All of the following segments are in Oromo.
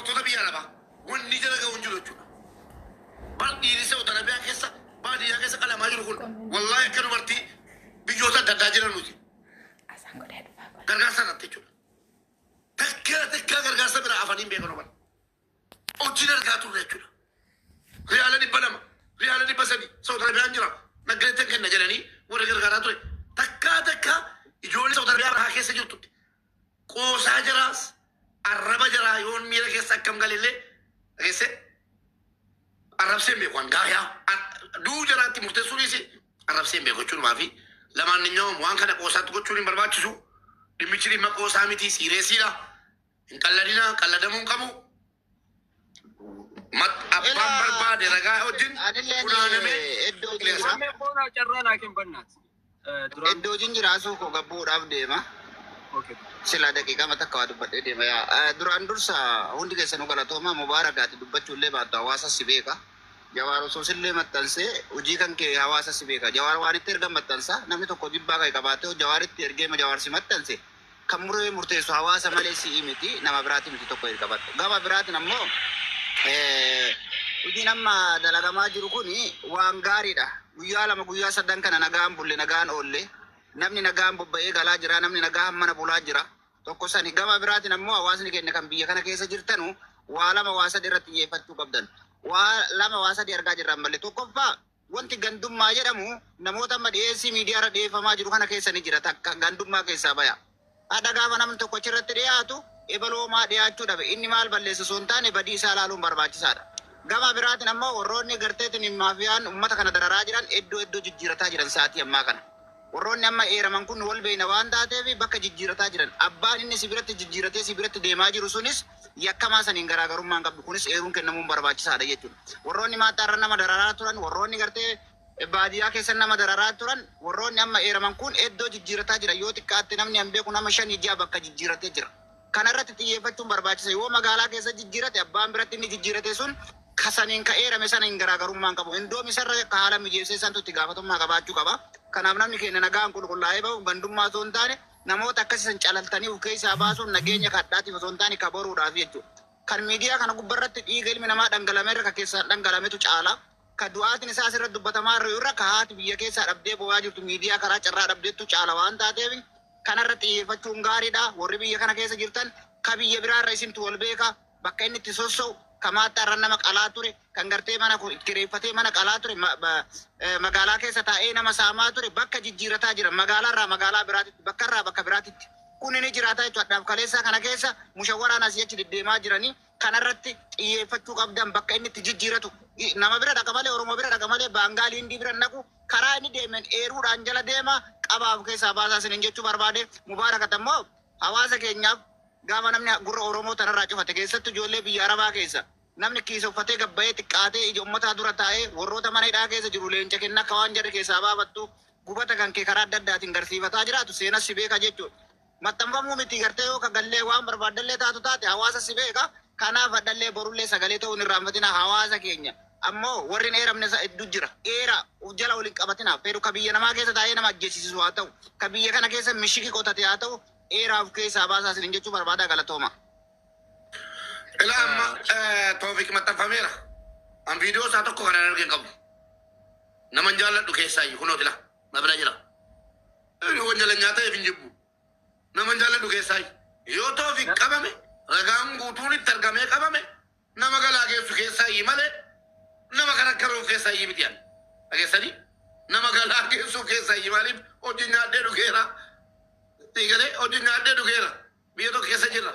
dubartoota biyya alaa wanni jala ga'u hin jiru jechuudha. Bara dhiirisee otanabiyaa keessa baadiyyaa keessa qalamaa jiru kun wallaahi akka dubartii biyyoota adda addaa jiran nuti. Gargaarsa irratti jechuudha. Takkaa gargaarsa bira afaniin beekanu bara. Hojiin argaa turre jechuudha. Riyaala 200, Riyaala 300 Saudi Arabiyaan jira. Naggareetti kenna jedhanii warra gargaaraa ture. Takkaa ijoollee Saudi Arabiyaa bahaa keessa jirtutti. Qoosaa jiraas arraba jiraa yoon miira keessa akkam galillee dhageesse arrabseen beeku hangaayaa duu jiraatti murteessuunis arrabseen beeku jechuudha fi lamaanninyawam waan kana qoosaatti gochuun hin barbaachisu. Dhimmichi dhimma qoosaa miti siireesiidha. Hin qalladina qalladamuu hin qabu. Abbaan barbaade ragaa wajjin funaanamee iddoo jiraasuu koo gabbuudhaaf deema. Sila daqiiqaa takka waa dubbadhee deema. Duraan dursa hundi keessanuu galatooma mubaarakaati dubbachuullee baattu hawaasa si beeka. Jawaar osoo sillee maxxansee hojii kan kee hawaasa si beeka. Jawaar waan itti erga maxxansa namni tokko jibbaa kan qabaatee jawaaritti ergee jawaar si maxxanse kan muree murteessu hawaasa malee si miti nama biraati miti tokko erga qabattu. Gama biraatiin ammoo hojiin amma dalagamaa jiru kuni waan gaariidha. Guyyaa lama guyyaa sadan kana nagaan bulle nagaan oolle namni nagaan bobba'ee galaa jira namni nagaan mana bulaa jira. Tokko sani gama biraatiin ammoo hawaasni keenya kan biyya kana keessa jirtanu waa lama waa sadii irratti xiyyeeffachuu qabdan. Waa lama waa sadii argaa jirran malee tokkoffaa wanti gandummaa jedhamu namoota amma dhiyeessii miidiyaarra dhiyeeffamaa jiru kana keessa ni jira takka gandummaa keessaa baya. Haadha gaafa namni tokko achirratti dhiyaatu ebaloomaa dhiyaachuu dhabe inni maal balleessa osoo hin taane badii isaa ilaaluun barbaachisaadha. Gama biraatiin ammoo warroonni garteetiin maafiyaan uummata kana dararaa jiran iddoo jijjiirataa jiran sa'aatii ammaa kana. Warroonni amma eeraman kun wal beeyna waan taateef bakka jijjiirataa jiran abbaan inni sibiratti jijjiiratee sibiratti deemaa jiru sunis yakkamaa saniin garaagarummaan qabdu kunis eeruun kennamuun barbaachisaadha jechuudha. Warroonni maaxaarra nama dararaa turan warroonni gartee baadiyyaa keessa nama dararaa turan warroonni amma eeraman kun iddoo jijjiirataa jira yoo xiqqaatte namni hin beeku nama 5-6 bakka jijjiiratee jira. Kanarratti xiyyeeffachuun barbaachisa yoo magaalaa keessa jijjiirate abbaan biratti inni jijjiirate sun kasaniin ka eerame sana hin garaagarummaan qabu. Indoom isarra ka haala mijeessee santu itti gaafatamummaa qabaachuu qaba. Kanaaf namni keenya nagaan qulqullaa'ee bahu gandummaa osoo hin taane namoota akkasisan calaltanii of keessaa baasuun nageenya kadhaatiif osoo hin taane kabaruudhaaf jechuudha. Kan miidiyaa kana gubbarratti dhiiga ilmi namaa dhangalame irra keessaan dhangalametu caala. Ka du'aatiin isaa asirratti dubbatamaa irra ka haati biyya keessaa dhabdee bo'aa jirtu miidiyaa karaa carraa dhabdeettu caala waan taateef kanarratti xiyyeeffachuun gaariidha. Warri biyya kana keessa jirtan ka biyya biraarra isintu wal beeka bakka inni itti sossa'u kamaata irra nama qalaa ture kan gartee mana kireeffatee mana qalaa ture magaalaa keessa taa'ee nama saamaa ture bakka jijjiirataa jiran magaalaa irraa magaalaa biraatitti bakka irraa bakka biraatitti kun inni jiraataa jechuudha. Addaaf kaleessaa kana keessa mushawaraan asii achi deddeemaa jiranii kanarratti xiyyeeffachuu qabdan bakka inni itti jijjiiratu nama bira dhaqa malee Oromoo bira dhaqa malee Baangaalii Hindii bira naqu karaa inni deemen eeruudhaan jala deema qabaaf keessaa baasaa sinin jechuu barbaade. Mubaarakat ammoo hawaasa keenyaaf gaafa namni gurra Oromoo tanarraa cufate keessattuu ijoollee biyya Arabaa keessa namni kiisa uffatee gabbayee xiqqaatee ija uummataa dura taa'ee warroota mana hidhaa keessa jiru leenca kenna akka waan jarri keessaa baafattu gubata kan kee karaa adda addaatiin garsiifataa jiraatu seenas si beeka jechuudha. Maxxanfamuu miti gartee yoo kagallee waan barbaadallee taatu taate hawaasa si beeka. Kanaaf adallee borullee sagalee ta'uun irraanfatina hawaasa keenya ammoo warri eeramne hedduu jira. Eera jala waliin qabatina fedhu ka biyya namaa keessa taa'ee nama ajjeesisu haa ta'u ka biyya kana keessa mishiki qotate haa ta'u eeraaf keessaa baasaa isin jechuu barbaada galatooma. Ilaa amma Toofiq maxxanfameera. An viidiyoo isaa tokko kanan argin qabu. Naman jaalladhu keessaayyuu kunoo tila na bira jira. Wanjala nyaataa hin jibbu. Naman jaalladhu keessaayyuu yoo Toofiq qabame ragaan guutuun itti argamee qabame nama galaa geessu keessaayyii malee nama kan akka roof keessaayyii miti ani. Dhageessanii nama galaa geessu keessaayyii maaliif hojii nyaadhee dhugeera. Digalee hojii nyaadhee dhugeera. Biyya tokko keessa jirra.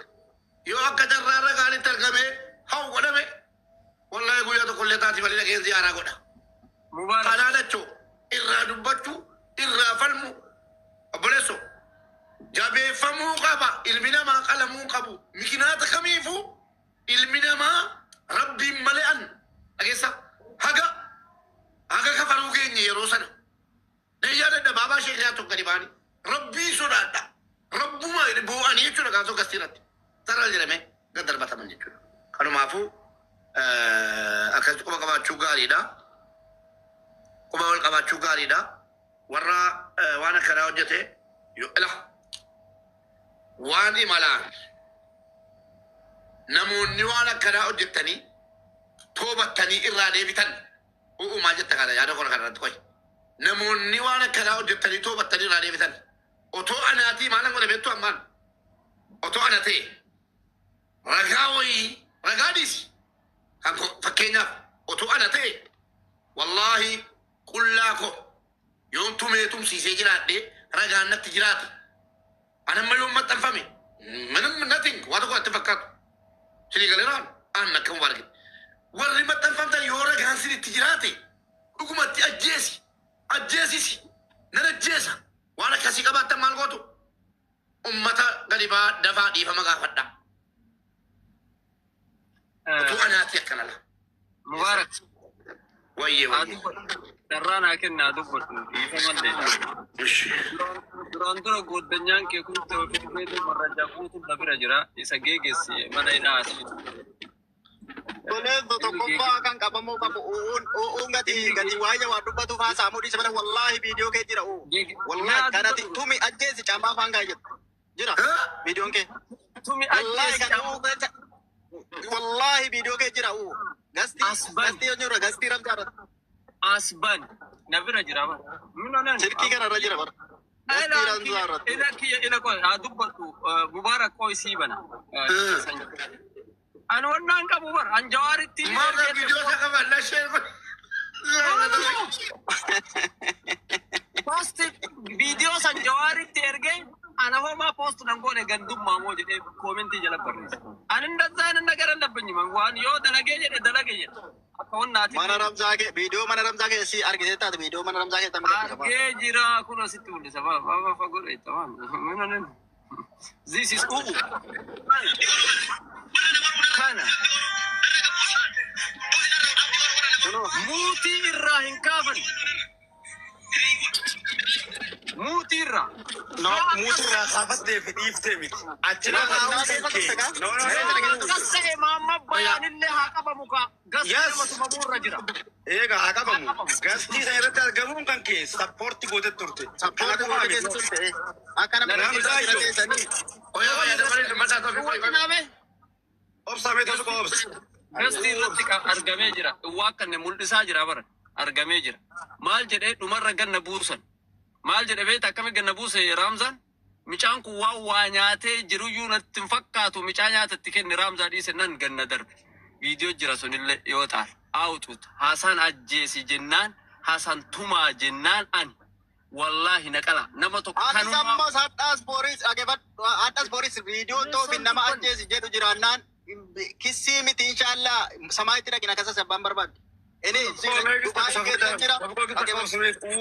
Yoo akka carraa ragaan itti argamee hau godhame wallahi guyyaa tokkollee taati malee dhageen ziyaaraa godha. Kanaa dachoo irraa dubbachuu irraa falmu obboleessoo jabeeffamuu qaba ilmi namaa qalamuu qabu mikinaata kamiifuu ilmi namaa rabbiin male'an dhageessa haga kafaruu keenya yeroo sana dayyaa daddabaabaa sheekaa tokko gadi baani rabbii sodaadha rabbuma bu'anii jechuudha gaasoo gastiirratti sarara jedhamee gad darbataman jechuudha. Kanumaafuu akkasitti quba qabaachuu gaariidha. Quba wal qabaachuu gaariidha. Warra waan akkanaa hojjete yoo waan imalaan namoonni waan akkanaa hojjettanii toobattanii irraa deebitan uumaa jetta kana yaada kora kanarratti qoy namoonni waan akkanaa hojjettanii toobattanii irraa deebitan otoo anaatii maalan godhe beektu ammaan otoo ana ta'e ragaa wayii ragaa dhiisi kan fakkeenyaaf otoo ana ta'e wallaahi qullaa ko yoon tumeetumsiisee jiraadhee ragaan natti jiraate anamma yoon maxxanfame manam nothing waa tokko itti fakkaatu sinii galeraan aan akka mubaarake warri maxxanfamtan yoo ragaan sinitti jiraate dhugumatti ajjeesisi nan ajjeesa waan akkasii qabaattan maal gootu ummata gadi baa dafaa dhiifama gaafadha utuu anaati akkanala Mubarak. wayyee Darraan kennaa dubbatu dhiifama illee. Duraan dura gooddanyaan kee kun ta'uu marrajaa guutuun na bira jira. Isa geeggeessi mana hidhaa asii. Toleeto tokkoffaa kan qabamuu qabu uun gati waayya waa dubbatu faa saamuu dhiisa mana wallaahi viidiyoo kee jira wallaahi kanati tumi ajjeesi caamaa afaan gaa jira viidiyoon kee Tumi wallaahi viidiyoo kee jira gastii yoo jira gastii ramjaadha asban na bira jira bara. silkii kanarra jira bara gastii ramjaadha Ila koo haa dubbatu Mubarak koo isii bana. Ani wannaan qabu bara an jawaaritti. maarra viidiyoo isa qaban lashee Post video san jawaaritti ergee ana homaa post nan goone gandummaa moo jedhee koomentii jala barreessa. Ani ndazaa nan nagaran dabbanyi man waan yoo dalagee jedhe akka wannaati. mana ramzaa kee viidiyoo mana ramzaa kee si argitee taate viidiyoo mana ramzaa kee tamma Argee jira kun asitti mul'isa baba fagoo tamam. This is kana muutii irraa hin kaafan. Muutii irraa. Mutirraa kaafattee fi dhiiftee miti. Achirraa Gassee maamma bayaanillee haa qabamu kaa. Gassee matuma muurra jira. eegaa haa qabamu. Gastii sana irratti argamuun kan kee sappoortii gootee turte. sappoortii goone keessa turte akkana mana keessanii oyaa dabalee mataa toofi Obsamee tokko obsa. Gastii irratti argamee jira. Waa kanne mul'isaa jira bara. Argamee jira. Maal jedhee dhumarra ganna buusan. Maal jedhe beekta akkami ganna buuse Raamzaan? Micaan kun waa nyaatee jiruyyuu natti hin fakkaatu. Micaa nyaatatti kenne Raamzaa dhiise nan ganna darbe. Viidiyoo jira sunillee yoo ta'an. Aawutuut. Haasaan ajjeesi jennaan. Haasaan tumaa jennaan ani. Wallaahi naqala. Nama tokko Ani sammas hadhas boris viidiyoo toofi nama ajjeesi jedhu jiraannaan kissii miti inshallah samaayitti dhaqina kasa sabbaan barbaadde. Ini Dubaay keessa jira.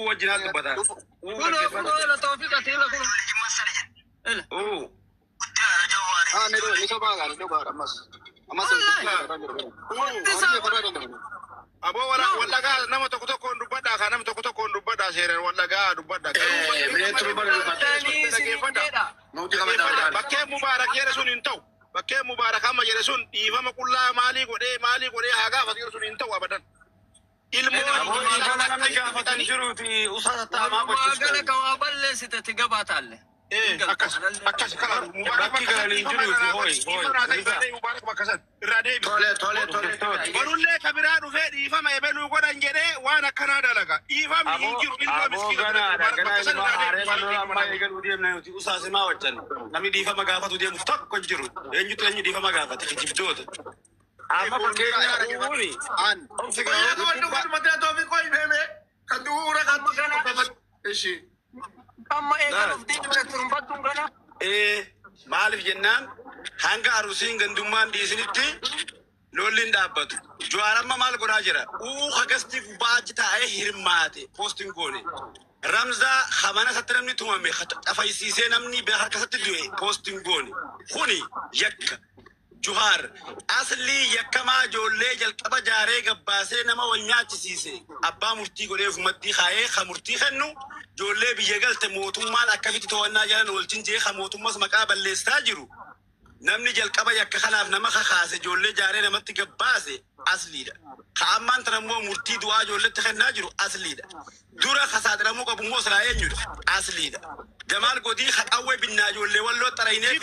Wajjinaa dubbataa. Kuno Tawfiq atiila kuno. Ni sobaa gaari dhugaa ammas. Aboo wallagaa nama tokkoon dubbadhaa kaa nama tokkoon dubbadhaa seeraan wallagaa dubbadhaa. Bakkee Mubaarak jedhe sun hin ta'u. Bakkee Mubaarak amma jedhe sun dhiifama qullaa maalii godhee haa gaafatu jedhe sun hin ta'u abadan. Namni gala kawaa balleessite ti gabaataalle. Akkas kana Mubaarak bakka san irraa deebi. Barullee kabiraa dhufee dhiifama ebenuu godhan jedhee waan akkanaa dalaga. Dhiifamni hin jiru ilmoo miskiina. Namni dhiifama gaafatu deemuuf tokko hin jiru. Eenyutu dhiifama gaafate kijibdoota. Amma Amma eegaluuf diinuma turumbattuun gana. maaliif jennaan hanga arusiin gandummaan dhiisinitti lolliin dhaabbatu. Jawaaramma maal godhaa jira? Hagasti baachi taa'ee hirmaate poostiin goone. Ramzaa hamana satti namni tumame xafaysiisee namni harkasatti du'e poostiin goone. Kuni yakka. Juhaar aslii yakkamaa ijoollee jalqaba jaaree gabbaasee nama wal nyaachisiise abbaa murtii godheef uummattii kaayee ka murtii kennu ijoollee biyya galte mootummaan akkamitti to'annaa jalan oolchin jee ka mootummas maqaa balleessaa jiru namni jalqaba yakka kanaaf nama kakaase ijoollee jaaree namatti gabbaase asliidha. Ka ammaan tan ammoo murtii du'aa ijoolletti kennaa jiru asliidha. Dura kasaaxiramuu qabu immoo silaa eenyudha asliidha. Jamaal godii haqawwee binnaa ijoollee walloo xaraynee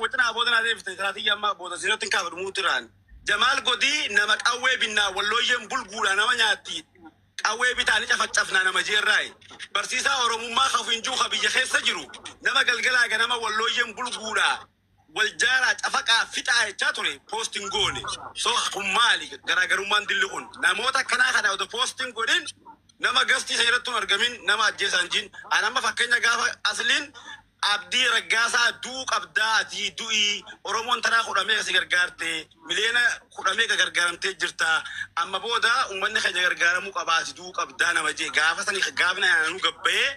وتنا بودنا هذه في ثلاثية ما بود زينة كافر موتران جمال قدي نمك أوي بنا والله ينبل أنا ما نعتي أوي بتاني تفتفنا أنا مجير راي برسيسا أورمو ما خافين جوخا بيجي سجرو نما قلقلا جنما والله ينبل والجارة أفكا فتاة تاتوري بوستين غوني سو خمالي غراغرومان دلون نموتا كنا خدا ودو بوستين غونين نما غستي سيرتون أرجمين نما جيسانجين أنا ما فكرنا غافا أصلين abdii raggaasa duu qabdaati du'i oromoon tanaa kudhamee kasi gargaarte miliyoona kudhamee ka gargaaramtee jirta amma booda uummanni keenya gargaaramuu qabaati duu qabdaa nama jee gaafa sani gaafna yaanuu gabba'ee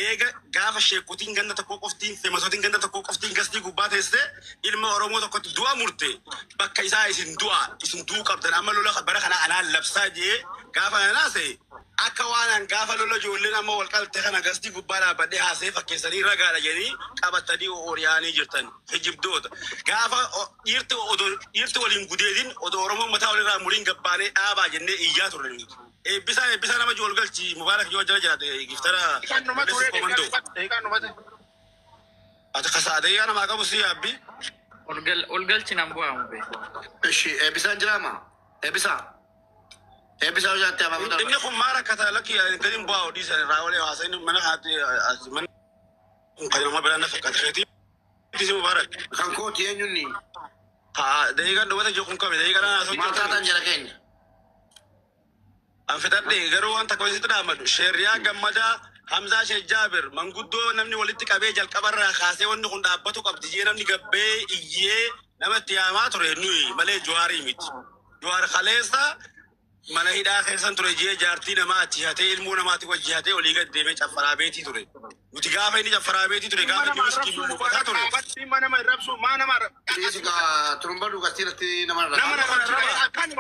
eega gaafa sheekutiin ganda tokko qoftiin femasootiin ganda tokko qoftiin gastii gubbaa teesse ilma oromoo tokkotti du'a murte bakka isaa isin duu qabdan amma lola bara kana anaan labsaa jee gaafa nanaase akka waan gaafa lola ijoolleen amma wal qalte kana gastii gubbaa dhaabbadhee haasee fakkeessanii ragaadha jedhanii qabatanii ooriyaanii jirtan hijibdoota gaafa dhiirti waliin gudeedin odoo oromoon mataa walirraa muriin gabbaanee dhaabaa jennee iyyaa turre nuti. Eebbisaan nama jool galchi mubaarak yoo jala jiraate giftara komandoo. Ati kasaadee yaa namaa qabu si yaabbi. Ol galchi nan bu'aamu be. Ishi eebbisaan jiraama? Eebbisaa? Eebbisaa hojjaattee amaa kutaa? Inni kun maara kataa lakki gadiin bu'aa odii sana irraa olee haasa inni mana haati mana kan nama biraa na fakkaata keetii. Iti si mubaarak. Kan kooti eenyunni? Haa da'iiqaan dubbata jechuun kame da'iiqaan haasoo. Maal taataan jala keenya? Anfitadhe garuu wanta koositti dhaamadu sheeriyaa gammadaa Hamzaa Sheekh Jaabir manguddoo namni walitti qabee jalqabarraa kaasee wanni kun dhaabbatu qabdi jee namni gabbee iyyee namatti yaamaa ture nuyi malee Jawaarii miti. Jawaar kaleessa mana hidhaa keessan ture jee jaartii namaa achi hatee ilmoo namaatti wajji hatee olii gad deemee caffaraa beetii ture. Nuti gaafa inni caffaraa beetii ture gaafa inni miskiin mul'ataa ture. Nama irrabsu maa nama Isigaa turumba dhugastiirratti nama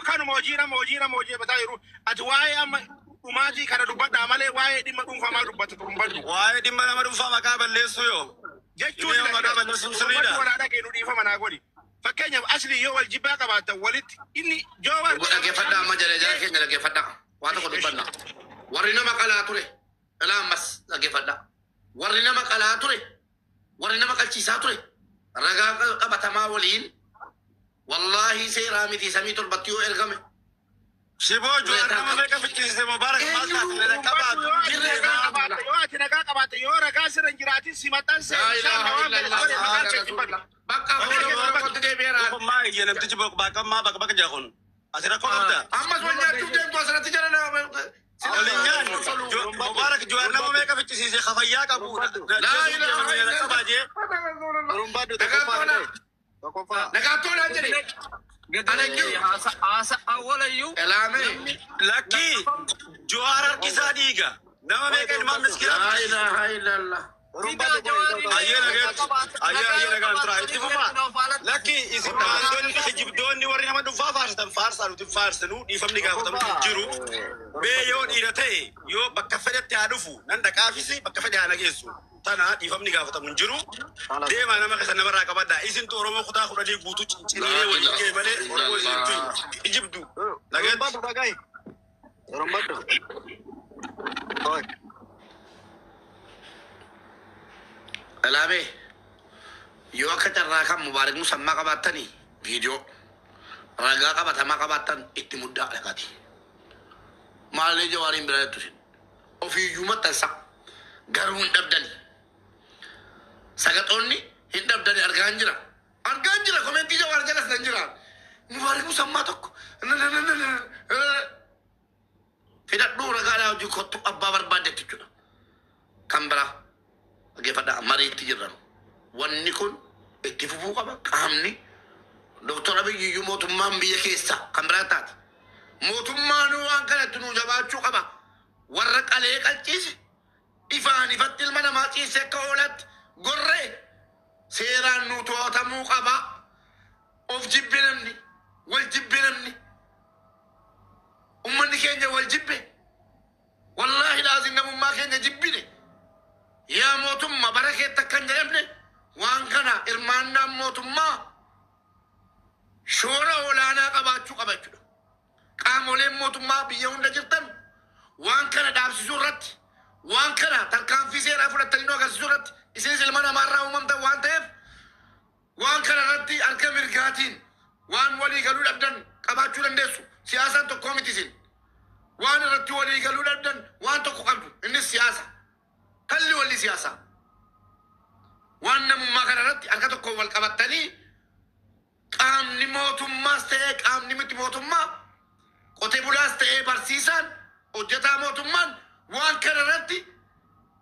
kanuma hojii bataa jiru ati waa'ee amma dhumaatii kana dubbadhaa malee waa'ee dhimma dhuunfaa maal dubbata turumbadhu. Waa'ee dhimma nama dhuunfaa maqaa balleessu yoo. Jechuun maqaa balleessuun sirriidha. Walaadha kennu dhiifama naa godhi. Fakkeenyaaf asli yoo wal jibbaa qabaatan walitti inni Jawaar. Dhaggeeffadhaa amma jala keenya dhaggeeffadhaa. Waan tokko dubbanna. Warri nama qalaa ture. Ilaa ammas dhaggeeffadhaa. Warri nama qalaa ture. Warri nama qalchiisaa ture. Ragaa qabatamaa waliin. Wallaahi seeraa miti samii torbatti yoo ergame. Siboo Jawaar nama meeqa fichiisee mubaarak maal taatee qabaatu. Yoo ati nagaa qabaate yoo ragaa sirra hin jiraatin si maxxanse. Bakka kooti deebi'eera. Maa iyya namtichi bakka jaakon. Ati rakkoo qabda. Ammas wal nyaachuuf deemtu asirratti jala nama. Olinyaan mubaarak Jawaar nama meeqa fichiisee kafayyaa qabu. Nagaatoodhaan jedhe. Haasa awwalayyuu. Elaame. Lakki Jawaar harkisaa dhiiga. Nama meeqa ilmaan miskiina. Laa ilaaha illallah. Ayyee nagaan tura itti fufa. Lakki isin maangonni hijibdoonni warri nama dhuunfaa faarsitan faarsaa nuti faarsinu dhiifamni gaafatamu jiru. Bee yoo dhiira ta'e yoo bakka fedhetti haa dhufu nan dhaqaafisi bakka fedhe haa nageessu. Tana dhiifamni gaafatamu jiru. Deemaa nama keessa namarraa qabadha. Isintu Oromoo kutaa kudhanii guutuu cinciree waliin ga'e malee Oromoo isin hijibdu. Nageetti. Elaame. Yoo akka carraa kan mubaarak musammaa qabaatanii viidiyoo ragaa qabatamaa qabaattan itti muddaa dhaqaati. Maallee Jawaariin bira jettu sin ofiiyyuu maxxansa garuu hin dhabdani. Sagaxoonni hin dhabdani argaan jira komentii Jawaar jalas nan jira. Mubaarak musammaa tokko fidadhuu ragaadhaa hojii kottu abbaa barbaaddetti jechuudha. Kan biraa dhaggeeffadhaa mariitti jirran. Wanni kun itti fufuu qaba qaamni Dr. Abiy mootummaan biyya keessaa kan biraa taate. Mootummaan waan kanatti nu jabaachuu qaba. Warra qalee qalchiise ifaan ifatti ilma namaa ciise akka oolatti gorree seeraan nu to'atamuu qaba. Of jibbe namni wal jibbe namni ummanni keenya wal jibbe. Wallaahi laaziin namummaa keenya jibbine. Yaa mootummaa bara keetta akkan jedhamne waan kana hirmaannaan mootummaa shoora olaanaa qabaachuu qaba jechuudha. Qaamoleen mootummaa biyya hunda jirtan waan kana dhaabsisuu irratti waan kana tarkaanfii seeraa fudhatanii nu agarsiisuu irratti isinis ilma namaarraa uumamtan waan ta'eef waan walii galuu dhabdan qabaachuu dandeessu. Siyaasaan tokkoo miti isin. Waan irratti walii galuu dhabdan waan tokko qabdu. Innis siyaasa. Kalli walli siyaasa. Waan namummaa kana irratti harka tokko wal qabattanii qaamni mootummaas ta'ee qaamni miti mootummaa qotee bulaas ta'ee barsiisaan hojjetaa mootummaan waan kana irratti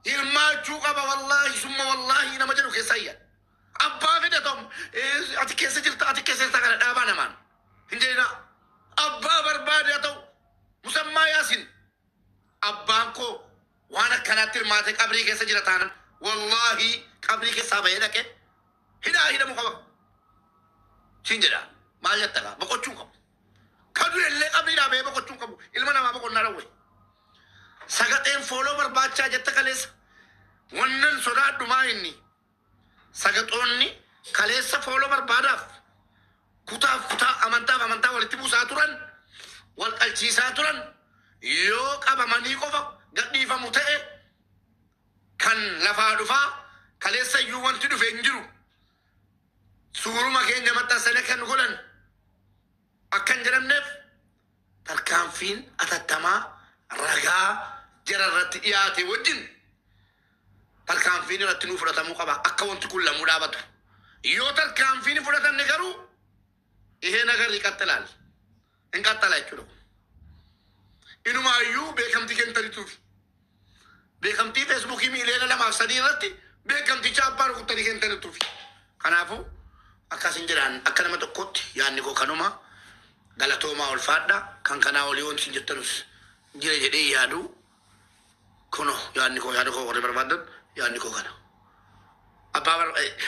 hirmaachuu qaba. Wallaahi summa wallaahi nama jedhu keessa iyya. Abbaa fedha tom ati keessa jirta kana dhaabaa namaan hin jedhina. Abbaa barbaade haa ta'u musammaa yaasin abbaan koo waan akkanaatti hirmaate qabrii keessa jira taanan wallaahi qabrii keessaa bahee dhaqe hidhamu qaba. Siin jedha maal jettakaa boqochuun qabu. Kadu illee qabriidhaa bahee boqochuun qabu. Ilma namaa boqonnaa dhawwe. Sagaxeen fooloo barbaachaa jetta kaleessa. Wannan sodaadhumaa inni. Sagaxoonni kaleessa fooloo barbaadaaf kutaa amantaa walitti buusaa turan wal qalchiisaa turan yoo qabamanii qofa gadhiifamu ta'e kan lafaa dhufaa kaleessa iyyuu wanti dhufe hin jiru. Suuruma keenya maxxansanii kan godhan akkan jedhamneef tarkaanfiin atattamaa ragaa jara irratti dhiyaate wajjin tarkaanfiin irratti nuu fudhatamuu qaba. Akka wanti kun lamuu dhaabatu. Yoo tarkaanfiin fudhatamne garuu ihee nagarri qaxxalaal. Hin qaxxala jechuudha. Inumaayyuu beekamtii kennitaniituufi. Beekamtii feesbuukii miiliyoona 2-3 irratti beekamticha abbaa rukuttanii kennitaniituufi. Kanaafuu akkasin jedhaan akka nama tokkotti yaadni koo kanuma galatoomaa ulfaadha. Kan kanaa olii wanti hin jettanus jira jedhee yaadu kuno yaadni koo warri barbaadan yaadni koo kana.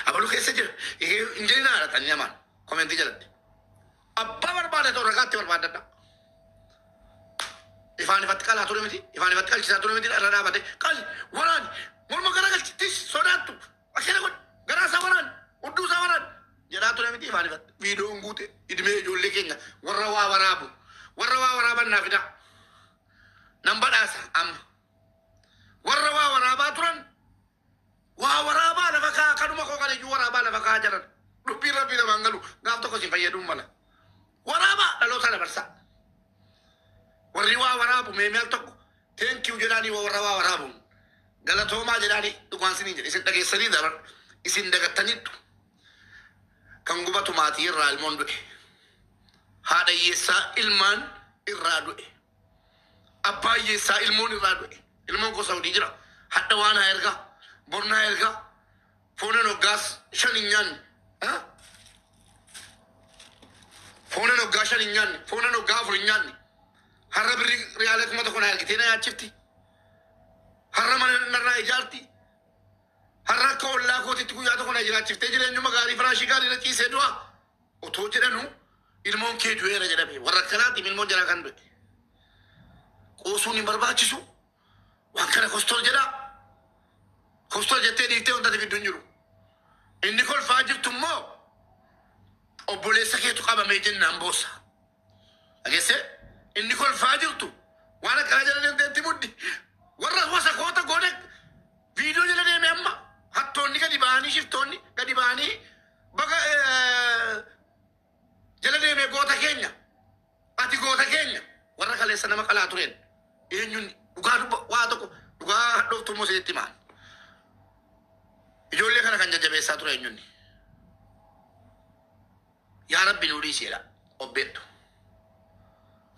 Abaluu keessa jira. Hin jedhina haadhatanii namaan komentii jalatti. Abbaa barbaade ta'u ragaatti barbaadadha. Ifaan ifatti qalaa ture miti. Ifaan ifatti qalchisaa ture miti. Irra dhaabate qalli waraani morma gara galchittis sodaattu. Akkana godhe garaa isaa waraani hudduu isaa waraani jedhaa ture miti. Ifaan ifatti viidiyoon guute idimee ijoollee keenya warra waa waraabu warra waa waraaban naa fidaa. Nan badhaasa amma warra waa waraabaa turan waa waraabaa lafa kaa kanuma koo kana iyyuu waraabaa lafa kaa jiran dubbii rabbii namaan galu gaaf tokko si fayyaduun mala. Waraabaa dhaloota dabarsaa. Warri waa waraabu meemeel tokko teenkiyu jedhaanii warra waa waraabuun galatoomaa jedhaanii dhugaan siniin jedhe isin dhageessanii dabar isin dagattaniittu kan gubatu maatii irraa ilmoon du'e haadha hiyyeessaa ilmaan irraa du'e abbaa hiyyeessaa ilmoon irraa du'e ilmoon gosa hudii jira hadha waan haa ergaa bornaa ergaa foonan hoggaas 5 hin nyaanne foonan hoggaa 5 hin nyaanne foonan hoggaa 4 hin nyaanne har'a birri riyaalee 1,000 na ergitee na nyaachifti har'a mana narraa ijaarti har'a akka ollaa kootitti guyyaa tokko na jiraachiftee jireenyuma gaarii firaashii gaarii na ciisee du'a otoo jedhanu ilmoon kee du'eera jedhame warra akkanaatiif ilmoon jalaa kan du'e qoosuun hin barbaachisu waan kana kostol jedhaa kostol jettee dhiiftee wanta fiddu hin jiru inni kolfaa jirtu immoo obboleessa keetu qabamee jennaan boossa dhageesse inni kolfaa jirtu waan akkana jala deemteetti muddi warra wasa koota goone viidiyoo jala deeme amma hattoonni gadi ba'anii shiftoonni gadi ba'anii baga jala deeme goota keenya ati goota keenya warra kaleessa nama qalaa tureen eenyuun dhugaa waa tokko dhugaa hadhooftu immoo sitti himaa ijoollee kana kan jajjabeessaa ture eenyuun yaa rabbi nuu dhiiseedha obbeettu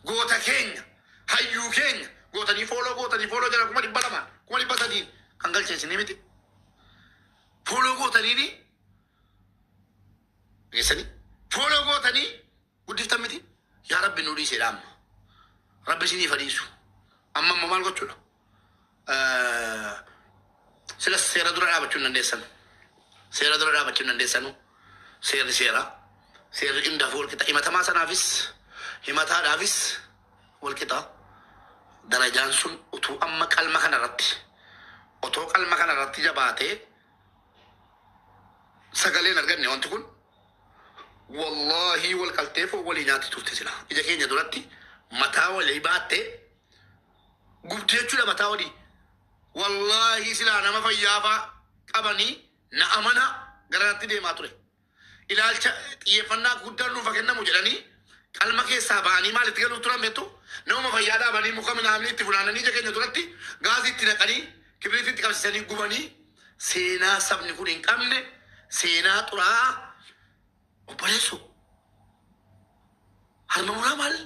goota keenya hayyuu keenya gootanii fooloo jala 200 2,300 kan galcheessine miti fooloo gootanii geessanii fooloo gootanii guddiftan miti yaa rabbi nuu dhiiseedha amma rabbi sinii fadhiisu amma maal gochuudha sila seera dura dhaabachuu hin dandeessanu seerri indaaf walqixa himatamaa sanaafis himataadhaafis walqixa darajaan sun utuu amma qalma kanarratti jabaatee sagaleen arganne wanti kun wallahi wal qalteef walii nyaatti turte sila ija keenya duratti mataa walii baattee gubdee jechuudha mataa walii wallahi silaa nama fayyaafaa qabanii na amana garanatti deemaa ture ilaalcha xiyyeeffannaa guddaan nuuf kennamu jedhanii qalma keessaa ba'anii maalitti galuuf turan beektu nama fayyaa dhaabanii muka minaamni itti funaananii ija keenya duratti gaazii itti naqanii kibriitii itti qabsiisanii gubanii seenaa sabni kun hin qabne seenaa xuraa'aa obboleessu harma muraa maal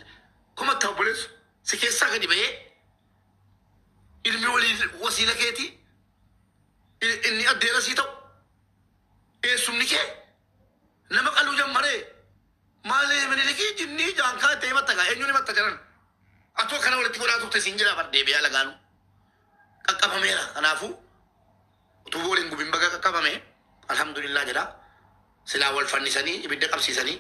komatti obboleessu si keessaa gadi ba'ee ilmi waliin wasiila keeti inni addeera sii ta'u eessumni kee nama qaluu jammaree maalee minilikii jinnii jaankaa ta'e mattakaa eenyuun himatta jiran atoo kana walitti godhaa turte siin jira bar deebi'aa lagaanu qaqqabameera kanaafuu utuu waliin gubin baga qaqqabame alhamdulillah jedha silaa wal fannisanii ibidda qabsiisanii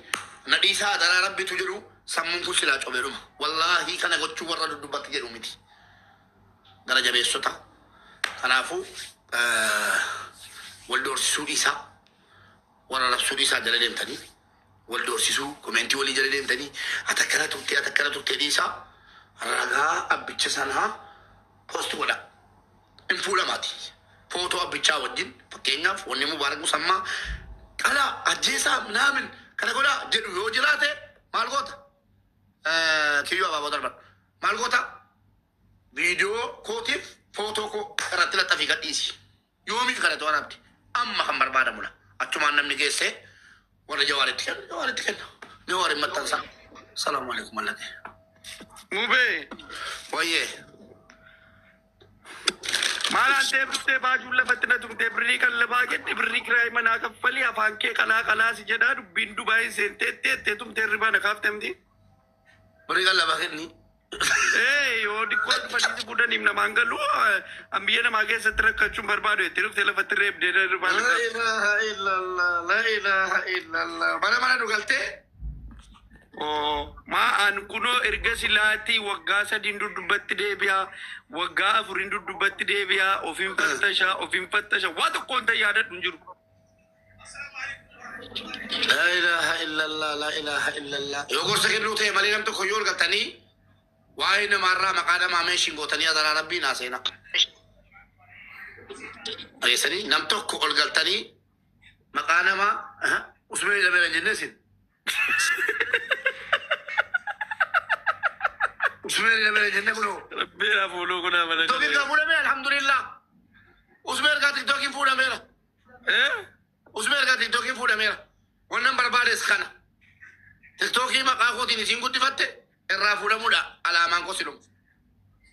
nadhiisaa daraa rabbitu jedhu sammuun kun silaa cobeedhuma wallaahi kana gochuu warra dubbatti jedhu miti gara jabeessota kanaafuu wal doorsisuu dhiisaa warra rabsuu dhiisaa jala deemtanii wal doorsisuu komentii walii jala deemtanii atakkana turtee dhiisaa ragaa abbicha sanaa poost godha hin fuudhamaati footoo abbichaa wajjin fakkeenyaaf wanni mubaarak musammaa qalaa ajjeesaa naamin kana godhaa jedhu yoo jiraate maal goota kiyyoo abaaboo darban maal goota viidiyoo kootiif footoo koo irratti laxxafii gadhiisi yoomiif kadhatu waraabdi amma kan barbaadamudha achumaan namni geessee warra jawaaritti kenna jawaarin maxxansa salaamu alaikum allate Mubee. wayyee Maalaan deebistee baajuun lafatti na tumtee birrii kan labaa gedhe birrii kiraay manaa kaffalii afaan kee qalaa si jedhaa dubbiin Dubaayii seentee tumtee hirribaa na kaaftamti. birrii kan labaa kenni Yoo dhikkoo dhufanii fuudhaniif namaan galu biyya namaa keessatti rakkachuun barbaadu itti dhuftee lafatti reebdee hirribaa na kaaftamti. la ilaha illallah mana dhugaltee Maan kunoo erga silaatii waggaa 3 dubbatti deebi'aa waggaa 4 dubbatti deebi'aa ofiin fattasha waa tokkoon ta'e yaadadhu hin jiru. la ilaha illallah yoo gorsa kennuu ta'e malee nam tokko yoo argatanii waa'ee namaarraa maqaa namaa meeshiin gootanii adaraa rabbii naa seena ageessanii nam tokko ol galtanii maqaa namaa usmee dabeera jenneesin usmee dabeera jenne kunoo Rabbiidhaa fuuluu kunaa mana tiktokiin kan fuudhame alhamdulillah usmee ergaa tiktokiin fuudhameera usmee ergaa tiktokiin fuudhameera wannan barbaades kana tiktokii maqaa kootiin isiin guddifatte irraa fuudhamuudha alaamaan koo silum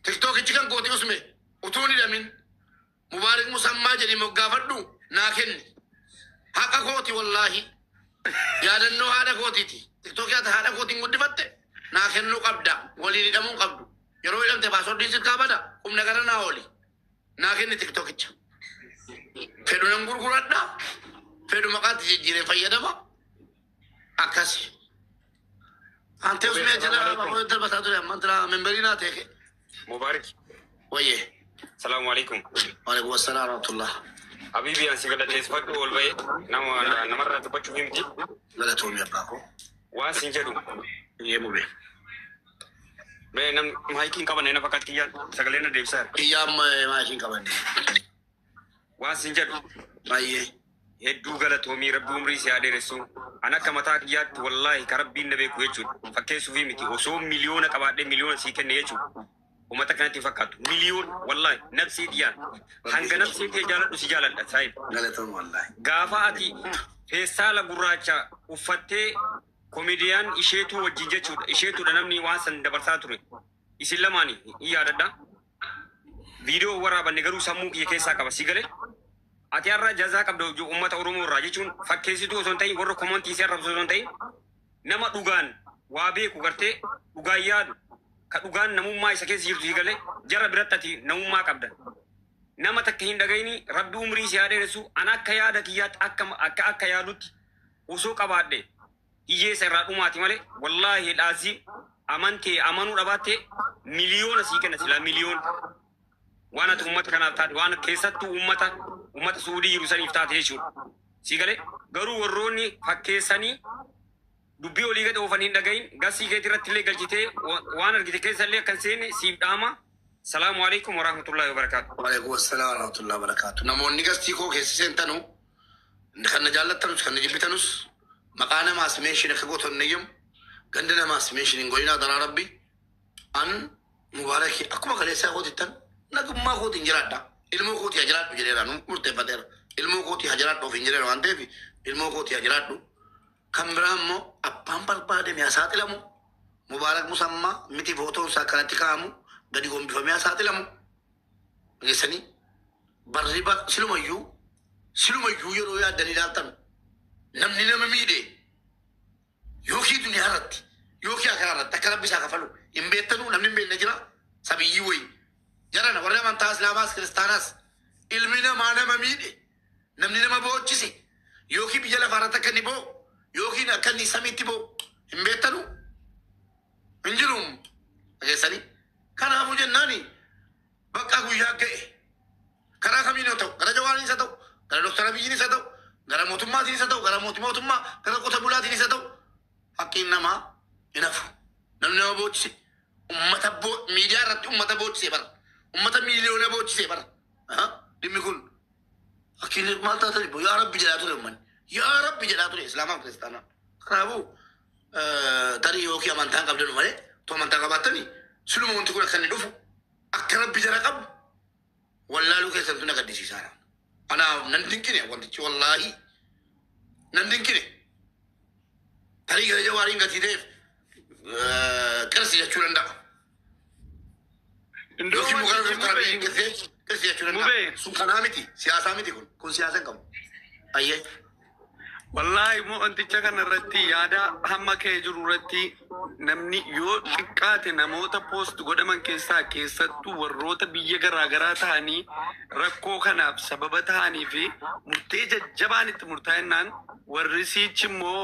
tiktokichi kan kooti usme utuu ni dhamin mubaarik musammaa jedhi moggaafadhu naa kenni haqa kooti wallaahi yaadannoo haadha kootiiti tiktokii ati haadha kootiin guddifatte naa kennuu qabda waliin hidhamuu qabdu yeroo hidhamte paaswordiin sirkaa bada humna gara naa ooli naa kenni tiktokicha fedhu nan gurguradha fedhu maqaatti jijjiireen fayyadama akkasi ante usmee jala darbataa ture amma antira memberii naa teeke Mubarak. wayyee Assalamu alaikum. waalaikum assalaam warahmatullah Habibi an sigala desfaddu ol baye namarra dubbachuu himti. galatoomii abbaa koo Waan sin jedhu. iyyee mubee Mee nam maayikiin qabanne na fakkaatti iyyaan sagalee na deebisaa. iyyaam maashiin qabanne Waan sin jedhu baay'ee hedduu galatoomii rabbi umrii si adeeressu. An akka mataa kiyyaatti wallaahi ka rabbiin na beeku jechuudha. Fakkeessuufii miti osoo miliyoona qabaadhee miliyoona sii kenne jechuudha. Uummata kanatti fakkaatu miliyoon wallaahi nafsii diyyaan hanga nafsii kee jaaladhu si jaaladha saayib. galatoom wallaahi Gaafa ati feestaala gurraacha uffattee komediyaan isheetuu wajjin jechuudha. Isheetuudha namni waan san dabarsaa ture. Isin lamaanii hin yaadadha. Viidiyoo waraabanne garuu sammuu kiyya keessaa qaba si galee. Ati har'a jazaa qabda uummata Oromoo irraa jechuun fakkeessituu osoo hin ta'in warra komontii isee arrabsu osoo hin ta'in nama dhugaan waa beeku gartee dhugaan yaadu ka dhugaan namummaa isa keessa jirtu si galee jara biratti ati namummaa qabda. Nama takka hin dhagayini rabbi umrii si adeeressu an akka yaada kiyyaatti akka yaadutti osoo qabaadhe hiyyeessa irraa dhumaati malee wallaahi dhaasii amantee amanuu dhabaattee miliyoona sii kenna silaa miliyoona. Waan ati uummata kanaaf taate waan keessattuu uummata suudii jiru saniif taate jechuudha. Si galee garuu warroonni fakkeessanii dubbii olii gadi oofanii hin dhagayin gassii keetii irratti illee galchitee waan argite keessa illee akkan seene siif dhaama. Salaamu alaikum warahmatullahi wabarakatuh. waalaikum assalaam warahmatullahi wabarakatuh namoonni gastii koo keessa seentanu kan na jaallattanus kan na jibbitanus مقانا ما سميشن خقوت النجم قندنا ما سميشن قوينا درا ربي أن مبارك أكما خليسا قوت التن نقم ما قوت إنجرات دا ilmu قوت هجرات بجريرا مرتفع ilmu قوت هجرات وفي إنجريرا وانده في ilmu قوت هجرات كمبرامو أبام بربادة مياسات لامو مبارك مسمى متي فوتون ساكنتي كامو غادي يقوم بفميا ساتي لامو يسني بريبا سلوما يو يرو يا دليل تن نمني نمميدي يوكي دنيا رت يوكي اخرت تكرب بيسا كفلو امبيتنو نمني بين نجرا سبي يوي جرانا ورا من تاس لاماس كريستاناس علمنا ما نمميدي نمني نمبوچسي يوكي بيجلا فارتا كنيبو يوكي نكني سميتي بو امبيتنو انجلوم اجسني كان ابو جناني بقى غيا كه كرا كمينو تو كرا جواني ساتو كرا دكتور بيجي ساتو كرا موتما دي ساتو كرا موتما كرا كوتا بولا دي ساتو حقنا ما ينف نمنا بوتشي امتا بو ميديا رت امتا بوتشي بر امتا مليون بوتشي بر ها ديميكون اكيد ما تاتري يا رب جلاتو من يا رب جلاتو الاسلام كريستانا كرابو تاري يوكي امانتان قبل نمره تو امانتان قباتني سلو مونتي كولا كان يدفو اكرب بجرا قبل والله لو كيسن تنا قديسي سارا انا نندكني وانت والله نندكني طريقه جوارين غتي ديف كرسي يچولندا اندو يوكي مغرب ترابي كرسي يچولندا سوكانامتي سياسامتي كون سياسه كم ايه والله مو انت كان رتي يادا هم كيجرو رتي نمني يو xiqqaate namoota post godhaman keessaa keessattuu warroota biyya garaagaraa ta'anii rakkoo kanaaf sababa ta'anii fi murtee jajjabaan itti murtaa'inaan warri siichi immoo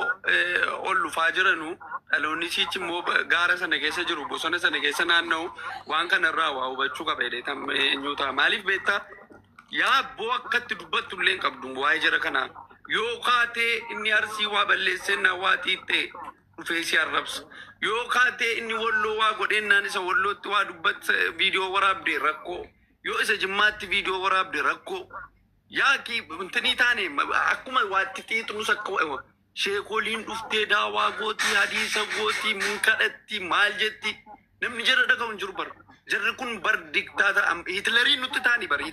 ol dhufaa jiranu dhaloonni siichi immoo gaara sana keessa jiru bosona sana keessa naanna'u waan kanarraa waa hubachuu qaba jedheetam eenyuutaa maaliif beektaa yaa abboo akkatti dubbattu illee hin qabdu waa'ee jara kanaa yoo kaatee inni arsii waa balleessennaa waa xiixxee dhufeessi arrabsa yoo kaatee inni walloo waa godhennaan isa wallootti waa dubbat viidiyoo waraabde rakkoo yoo isa jimmaatti viidiyoo waraabde rakkoo yaa ki intanii taane akkuma waatti xiixnus akka sheekoliin dhuftee daawaa gootii hadiisa gootii munkadhatti maal jetti namni jara dhaga'u hin jiru bara jarri kun bar diktaata hitleriin nutti taani bara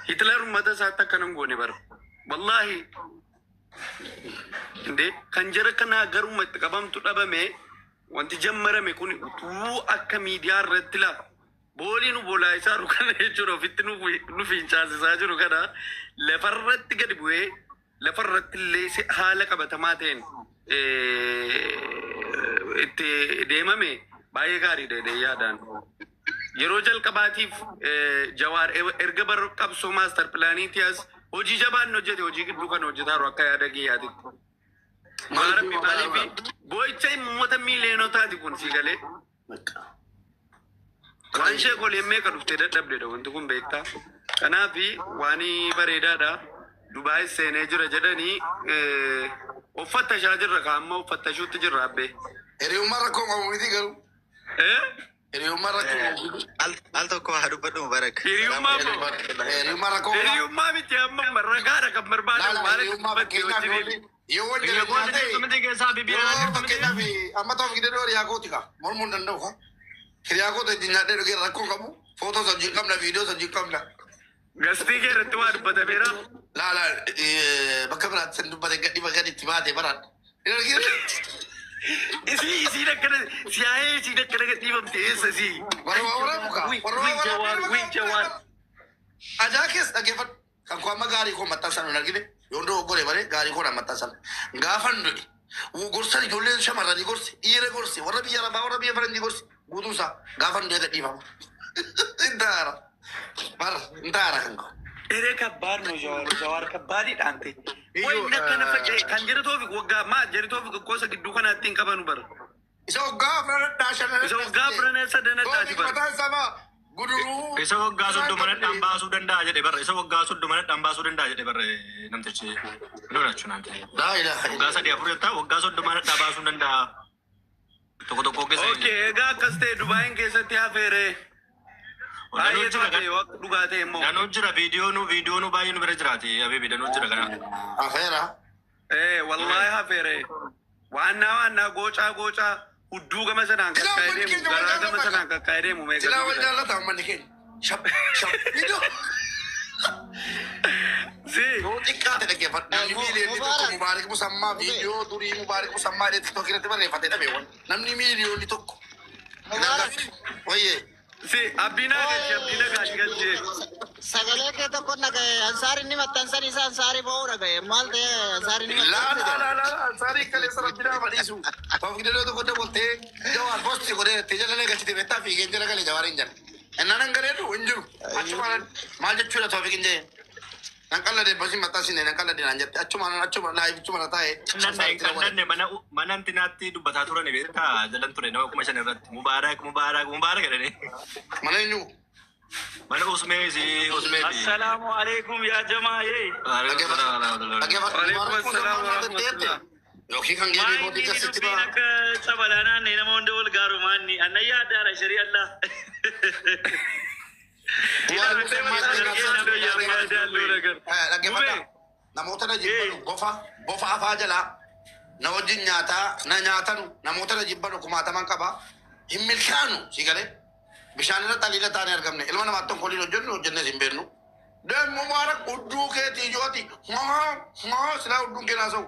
hitler ummata isaatti akkanam goone bara wallahi inde kan jara kana garuma itti qabamtu dhabame wanti jammarame kun utuu akka miidiyaa irratti la booliin bolaa isaa rukana jechuudha ofitti nu fiinchaasisaa jiru kana lafarratti gadi bu'ee lafarratti illee haala qabatamaa ta'een itti deemame baay'ee gaariidha yaadaan yeroo jalqabaatiif jawaar erga bar qabsoo maaster pilaaniitiyaas hojii jabaan hojjete hojii gidduu kan hojjetaaru akka yaada giyyaatitti maarabbi maaliifi boo'icha immoota miiliyoonotaati kun si galee waan ishee goleemmee ka dhuftee dadhabdedha wanti kun beektaa kanaafi waan bareedaadha dubaay seenee jira jedhanii uffattashaa jirra kaamma uffattashuutti jirra abbee hiriyummaa rakkoo qabuuniti garuu hiriyummaa rakkoo al tokko haa dubbadhu mubarak hiriyummaa rakkoo hiriyummaa miti amma marragaadha kan barbaadamu maala dubbatti hojii yoo wanti fakkeenyaaf amma ta'uuf gidee dhoori yaa kooti kaa mormuu hin danda'u kaa hiriyaa koota ittiin nyaadhee dhugee rakkoo qabu footoo sajjii qabna viidiyoo sajjii qabna gastii kee irratti waa dubbatameera laala bakka biraatti san dubbate gadhi bakka itti baate baraan isiin akkana siyaa'ee isiin akkana gadhiifamte eessa si warra waraabuu kaa jawaan ajaa keessa dhaggeeffadhu kan koo amma gaarii koo maxxansan hin argine yoon doo goree bare gaarii koo na maxxansan gaafan du'e gorsan ijoolleen shamarranii gorsi dhiira gorsi warra biyya arabaa warra biyya faranjii gorsi guutuusaa gaafan du'e gadhiifama intaara kan koo Ere kabbaar no jawar kabbaadii dhaante. Wanni akkana faca'e kan jara toofi waggaa maa jara toofi gosa gidduu kanaatti hin qabanu bara. isa waggaa afranadhaa shananadhaa Isa waggaa afran sadanadhaati bara. mataan sama guduruu isa waggaa soddomanadhaan baasuu danda'a jedhe barre isa waggaa soddomanadhaan baasuu danda'a jedhe barre namtichi lolachu naan ta'e laa ilaaha waggaa sadii afur jettaa waggaa soddomanadhaa baasuu danda'a tokko tokko keessa Okay, egaa akkas ta'e Dubaayin keessatti hafeere. Baay'ee taate waqti dhugaa ta'e immoo. danuu jira viidiyoonu baay'ee nu bira jiraate abeebi danuu jira kana afeera wallahi hafeere waannaa goocaa hudduu gama sanaan kakkaa'ee deemu garaa gama sanaan kakkaa'ee deemu meeqa silaa wal jaallata ammanni keenya shab video yoo xiqqaate dhaggeeffadhu namni miiliyoonni tokko mubaarik musammaa viidiyoo durii mubaarik musammaa tiktook irratti barreeffate dhabeewwan namni miiliyoonni tokko wayyee abbina gashi galchee sagalee kee tokko nagaye ansaari ni maxxansan isa ansaari ba'uu dhagaye maal ta'e ansaari ni la ansaari kaleessa rabbinaa fadhiisu toofgidaloo tokko dabaltee jawaal posti godhee tajaajila galchite beektaa fiigeen jala galee jawaariin jala ennaan galeetu hin jiru achumaan maal jechuudha toofikin jee nan qalladee basi maxxansine nan qalladee naan jette achuma laayifichuma na taa'e mana antinaatti dubbataa turan beektaa jalan ture nama 5,000 irratti mubaarak jedhanii mana eenyu mana usmee assalamu alaikum ya jamaaye yookiin kan geemee mootii kasitti baa cabalanaa ne nama hunda wal gaaru maanni annayyaa addaara sharii allah namoota na jibbanu bofa afaa jalaa na wajjin na nyaatanu namoota na jibbanu kumaataman qaba hin milkaanu si galee bishaan irratti aliila taane argamne ilma namaa tokkoliin hojjenne sin beennu deemu maara hudduu keetii ijooti silaa hudduun keenaa sa'u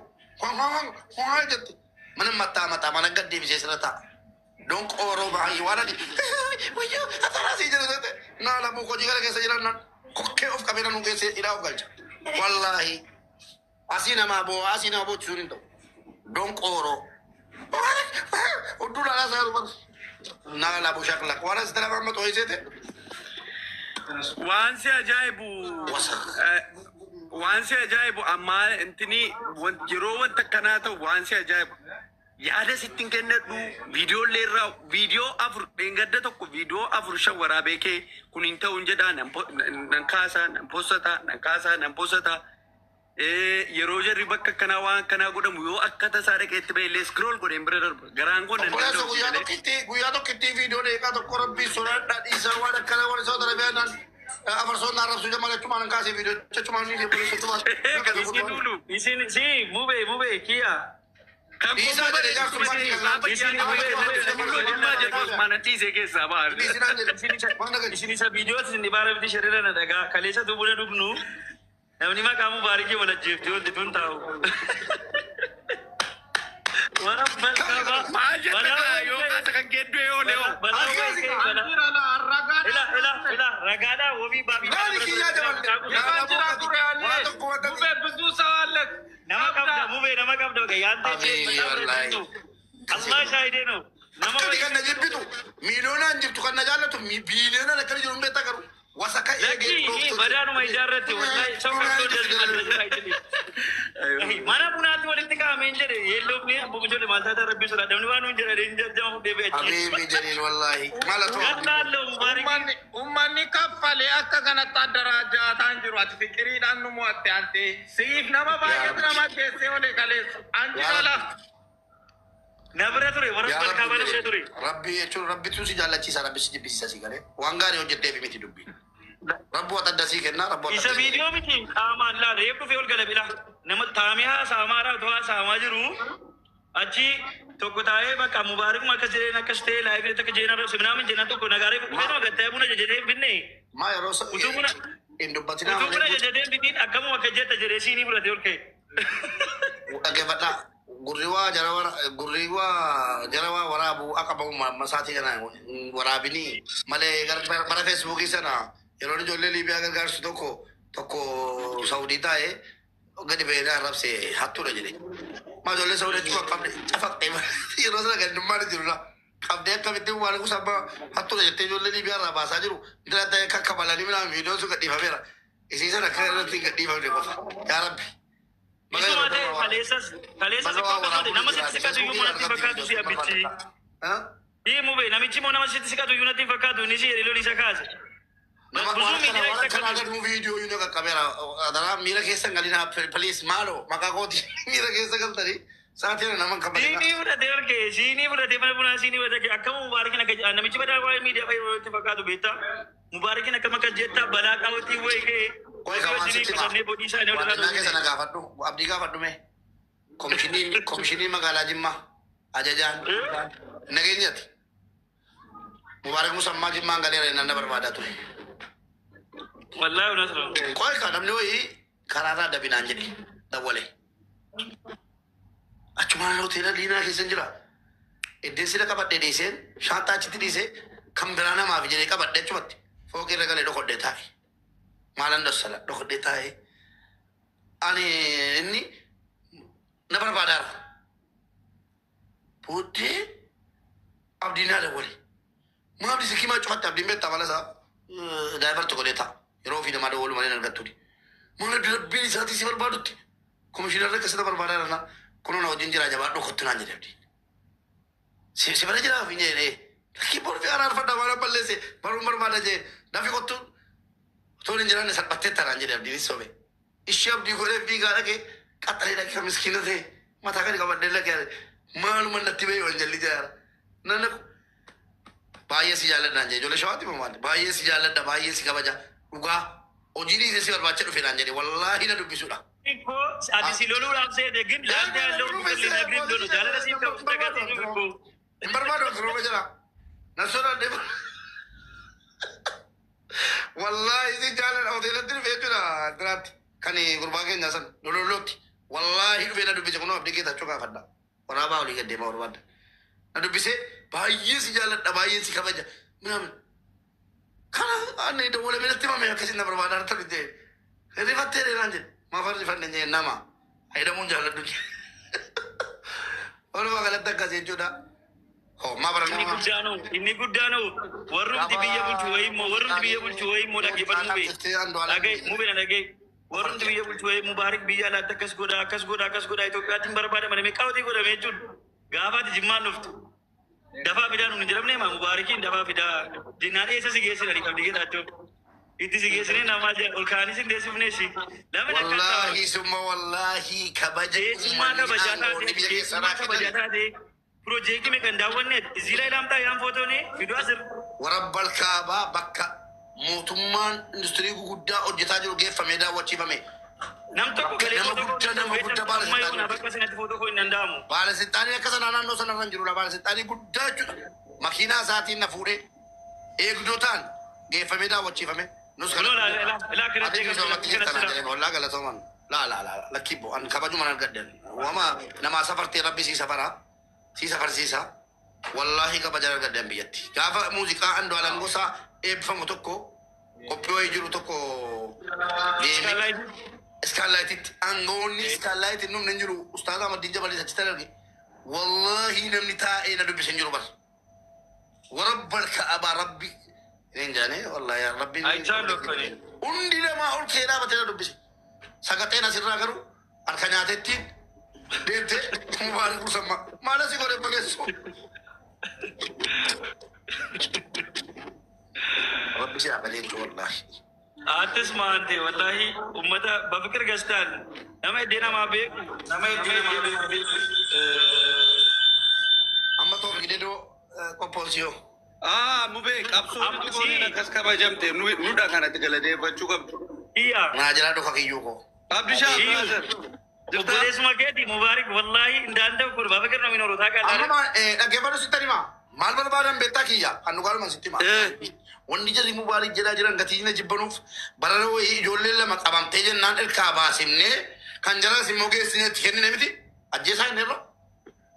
jette mana mataa mana gad deebisee sirra ta'a don qooroo baay'ee waan adi wayyoo atarasii jedhate naa lamuu hojii gara keessa jiran kokkee of qabeena nu keessa hidhaa of galcha wallaahi asii namaa boochisuun hin ta'u don qooroo hudduu laalaa saa dubbatu naa labu shaklak waan as dalagaa amma xoo'isee waan si ajaa'ibu amma intini yeroo wanta akkanaa ta'u waan si ajaa'ibu yaada sittin kennadhu viidiyoolee irraa viidiyoo 4 dheengadda tokko viidiyoo 4 5 waraabee kee kun hin ta'u jedhaa nan kaasaa nan posata yeroo jarri bakka akkanaa waan akkanaa godhamu yoo akka tasaa dhaqeetti ba'ellee scroll godheen bira darba garaan kun guyyaa tokkitti viidiyoo dheeqaa tokko rabbii sodaadhaa dhiisaa waan akkanaa waan isaa darabeenaan afarsoon arrabsu jamalachumaan hin kaasee viidiyoo jechumaan ni deebiin isin si mube kiya dhiisaa jedhee isin isa viidiyoo isin dhibaarabdi shariirana dhagaa kaleessa tubuna dhugnu namni maqaa mubaarikii wal ajjeefte wanti tun taa'u. Ragaadhaa wabii baabii. Nama qabda yaanta Allah shaahidee no. Nama kan na jibbitu miiliyoonaan jirtu kan na jaallatu biiliyoonaan akkana jiru hin beektaa garuu. Wasaka badanu mai jarrati wallahi sabab mana bunati walitti kaame injere yello ni abu jode malta da rabbi sura damni wanu injere injere jamu debe habibi jalil wallahi malato gadallo mubarak ummanni kaffale akka kanatti daraja tanjiru ati fikiri dan nu muatte ante sif nama baay'ee nama keesse ole kalees anjala nabra ture warra kabale se ture rabbi tu si jallachiisa rabbi si jibbisiisa si gale waan gaarii hojjettee miti dubbi rabbu atadasii kennaa rabbu isa viidiyoo miti qaamaan laa reef dhufee ol gala bila nama taamihaa saamaadhaa to'aa saamaa jiru achi tokko taa'ee bakka mubaarik akkas jedheen akkas ta'ee laayifii takka jeenaa simnaamin jeenaa tokko nagaaree dhufee nama gatta'ee buna jedhee binne maa yeroo utuu buna jedhee bitiin akkamuma akka jetta jedhee siinii fudhatee ol ka'e dhaggeeffadhaa gurriiwaa jarawaa waraabuu akka bahu masaatii kana waraabinii malee bara feesbuukii sana yeroo ijoollee liibiyaa gargaarsu tokko saudii taa'ee gadi ba'ee arrabse hattuudha jedhe maa ijoollee saudii achuma qabde cafaqee yeroo sana gandummaan jirudha qabdee akkamittiin waan kusamma hattuudha jettee ijoollee liibiyaa irraa baasaa jiru intala ta'ee kakka balanii minaan viidiyoon sun gadhiifameera isii sana akka irratti gadhiifamne qofa yaa rabbi isumate kaleessas nama sitti siqatu iyyuu manatti fakkaatu si abbichi mube namichi moo nama sitti siqatu iyyuu natti fakkaatu ni si hiriloon isa kaase nu video yun yung kamera adara mira keessa ngalina police malo makakoti mira keessa galtani sa atin na naman kamera sini fudhate orke sini fudhate mana buna sini fudhate akka mubarakin akka namichi badaa waa media fay wati fakkaatu beeta mubarakin akka maka jetta balaa qawti woy ke koy kawan sitti ma wala keessa na gaafadhu abdii gaafadhu me komishinii magaalaa Jimmaa ajajaan nageenyati. Mubaarak Musammaa Jimmaan galeera inni na barbaadaa ture. Wallahi unas lo. Qoy ka namni wayii karaarraa dabinaan jedhe dawwalee. Achumaan hoteela diinaa keessa jira. Iddeen sila qabadhee dhiiseen shaantaa achitti dhiisee kan biraa namaaf jedhee qabadhee achumatti fooqii irra galee dhokodhee taa'e. Maalan dossala dhokodhee taa'e. Ani inni na barbaadaara. Booddee abdiin naa dawwale. Maabdi sikimaa cufatti abdiin beektaa mala isaa daa'ibar tokko dee ta'a. Yeroo ofii namaa dawwalu malee argattuni. Mana darbiin isaatii si barbaadutti. Komishinarra akkasita barbaadaa irraa kunoo na wajjin jiraa jabaa dhokottu naan jedhe abdiin. Si bara jiraa fi jedhee lakkii borfi araarfadhaa waan balleesse baruun barbaada jee nafi kottu toon hin jiraanne salphattee taraan jedhe abdiin sobe. Ishee abdii godhee fiigaa dhaqee qaxxalee dhaqee kan miskiina ta'e mataa kan qabadhee dhaqee maaluma natti bahee wal jalli jaara. Nanna baay'ee si jaalladhaan jee ijoollee shawaatti mamaadde baay'ee si jaalladha baay'ee si kabaja dhugaa hojii dhiisee si barbaacha dhufe naan jedhe wallaahi na dubbisuudha. Iko ati si lolu ramse de gin lante allo kulli na gin lolu jala si ka daga ti ko. Hin barbaadu roba jira. Na soda de wallaahi si jaalladha hoteelatti dhufee jira diraatti kan gurbaa keenya san lololotti wallaahi dhufee na dubbise kunoo abdii keessa choo gaafadha. Waraabaa olii gad deemaa barbaadda. Na dubbisee baay'ee si jaalladha baay'ee si kabaja. Minaamin kana ani dawwalee minatti mamee akkasiin na barbaadaa harta bitee. Rifattee dheeraan jedhe. Mafarri fanne nyee nama fayyadamuun jaalladhu walumaa galatti akkasii jechuudha. Ma bara nama inni guddaanu warrumti biyya bulchu wayimmoo warrumti biyya bulchu wayimmoo dhaggeeffatu dhagee mubina dhagee warrumti biyya bulchu wayimmoo Mubaarak biyya alaatti akkas godha Itoophiyaatti hin barbaadaman meeqa hojii godhame jechuun gaafaati Jimmaan dhuftu dafaa fidaa nuun hin jedhamne maa Mubaarakiin dafaa fidaa jinnaan eessa si geessinani qabdi jedhaachuu. Itu sih guys ini nama aja Ulkani sih desifnya sih. Wallahi semua wallahi kabaja. Semua kabaja tadi. Project ini kan dawan net. Zilai dalam tayang foto nih video asir. Warabbal Kaaba bakka mootummaan industirii guddaa hojjetaa jiru geeffamee daawwachiifame. Nam tokko galee nama guddaa baala bakka sanatti foto koo hin danda'amu. Baala sittaanii akka sana naannoo sana kan jirudha. Baala sittaanii guddaa jechuudha. Makiinaa isaatiin na fuudhee eegdotaan geeffamee daawwachiifame. La galatoman la kibo an kabaju man gadden wama nama safarti rabbi si safarsiisa wallahi kabaja gadden biyatti gafa musiqa ando alan gosa eebfamu tokko qophii jiru tokko Skylight angoni Skylight num nanjiru ustaza Ahmad Jabal sa citarage wallahi namni ta'e na dubbi sanjiru bar warabbal Kaaba rabbi Injane wallahi ya Rabbi. Aisyah lokali. Undi nama ol kera batera dubis. Sagate na sirra garu arkanyaatetti deemte Mubaarak Musammaa maala si godhe bageessu. Rabbi si abaleentu wallahi. Atis maante wallahi ummata bafikir gastaan nama edena maabe nama amma to gidedo komposio. Mube qabsoo goonee akkas kabajamte nudha kanatti galateeffachuu qabdu. Iya. Naa jala dhufa kiyyuu koo. Abdishaa brother. Obboleessuma keeti Mubaarak wallahi indaanda kun bafikir namni orotaa qala. Amma dhaggeeffatu sitti hima. Maal barbaadan beektaa kiyya kan dhugaaluma sitti hima. Wanni jarri Mubaarak jedhaa jiran gatiina jibbanuuf barana wayii ijoolleen lama qabamtee jennaan ilkaa baasimnee kan jalas immoo geessineetti kennine miti ajjeesaa inni irra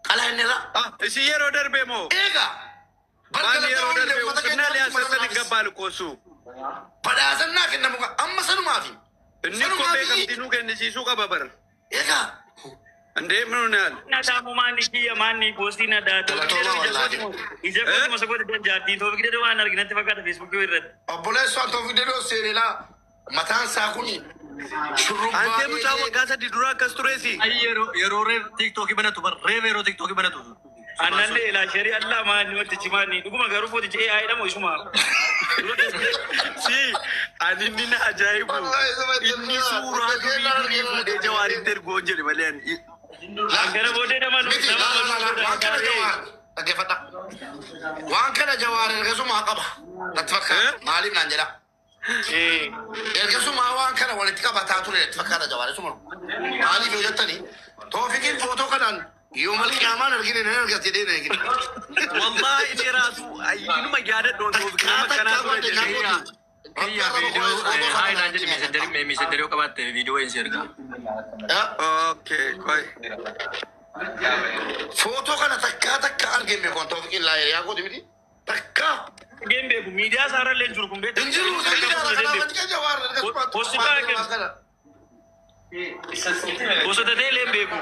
qalaa inni irra. Isin yeroo darbe moo? Eega. Maal yeroo darbe uffannaa liyaasatti gabbaalu qoosu. Badhaasannaa kennamu amma sanumaafi. Inni kophee qabdinuu kennisiisuu qaba bara. Eega. Andee minuunaan. Nadamu mani kiya mani posti nada. Ija ko masa ko dan jati to bigde do an arginati fakata Facebook ko irrat. Obboleessu an to video seerela mataan isaa kun shurrubbaa. Ante mucaa waggaa sadi dura akkas tureesi. Yeroo TikTok banatu bar yeroo TikTok banatu. Annalle ila shari Allah mani wati chimani duguma garu foti je ai damo isuma. Si ani ni na ajaibu. Inni suuraa durii fuudhee Jawaariin ergoo jedhe malee ani. Gara boodee nama dhaggeeffadha. Waan kana Jawaar ergasuma qaba. Natti fakkaata. Maaliif naan jedha? Ergasuma waan kana walitti qabataa ture natti fakkaata Jawaar suma. Maaliif yoo jettani Toofikiin footoo kanaan yoom alqiyaamaan argine nan argas jedhee na eegine. Wallahi inni raasu ayyinuma yaadadhoon Toofikiin nama kanaa ture jedhee. Kiyya viidiyoo haayilaa jedhi miisendarii qabaatte viidiyoo hin sirga. Okay, koi. Footoo kana takka argine kon Toofikiin laayee godhi miti. Takka. Game beeku miidiyaa saarallee jiru kun beektu. Injiru samiidhaa kanaafatti kan jawaar Gosoota ta'e beeku.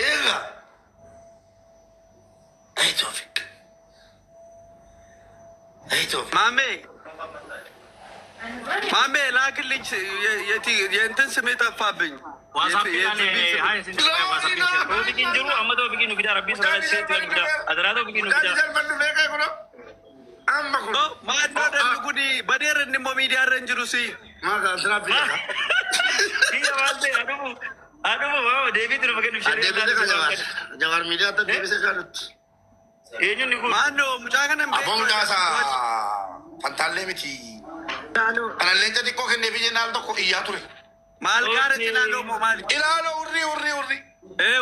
Eega. Ay Toofik. ማሜ ላክልኝ የእንትን ስሜ ጠፋብኝ። Toofikiin jiru amma Toofikiin nu fidaa rabbii sodaa seetu nu fidaa. Adaraa Toofikiin nu fidaa. Amma kun. ማነው ደልጉዲ በዴር እንሞ ሚዲያ ረንጅሩሲ Maka sirap dia. Kiyya waan ta'e adumu maama deebiitu nu fakkeenya Deebisee kan jawar miidiyaa ta'e deebisee kan nuti. eenyuun kun ማነው ሙጫከነም Abang jasa pantaalee miti. Anallee jadi kok kenne biyya naal tokko iyyaa ture. ማልጋር ጭላሎ ማል Ilaalo urri.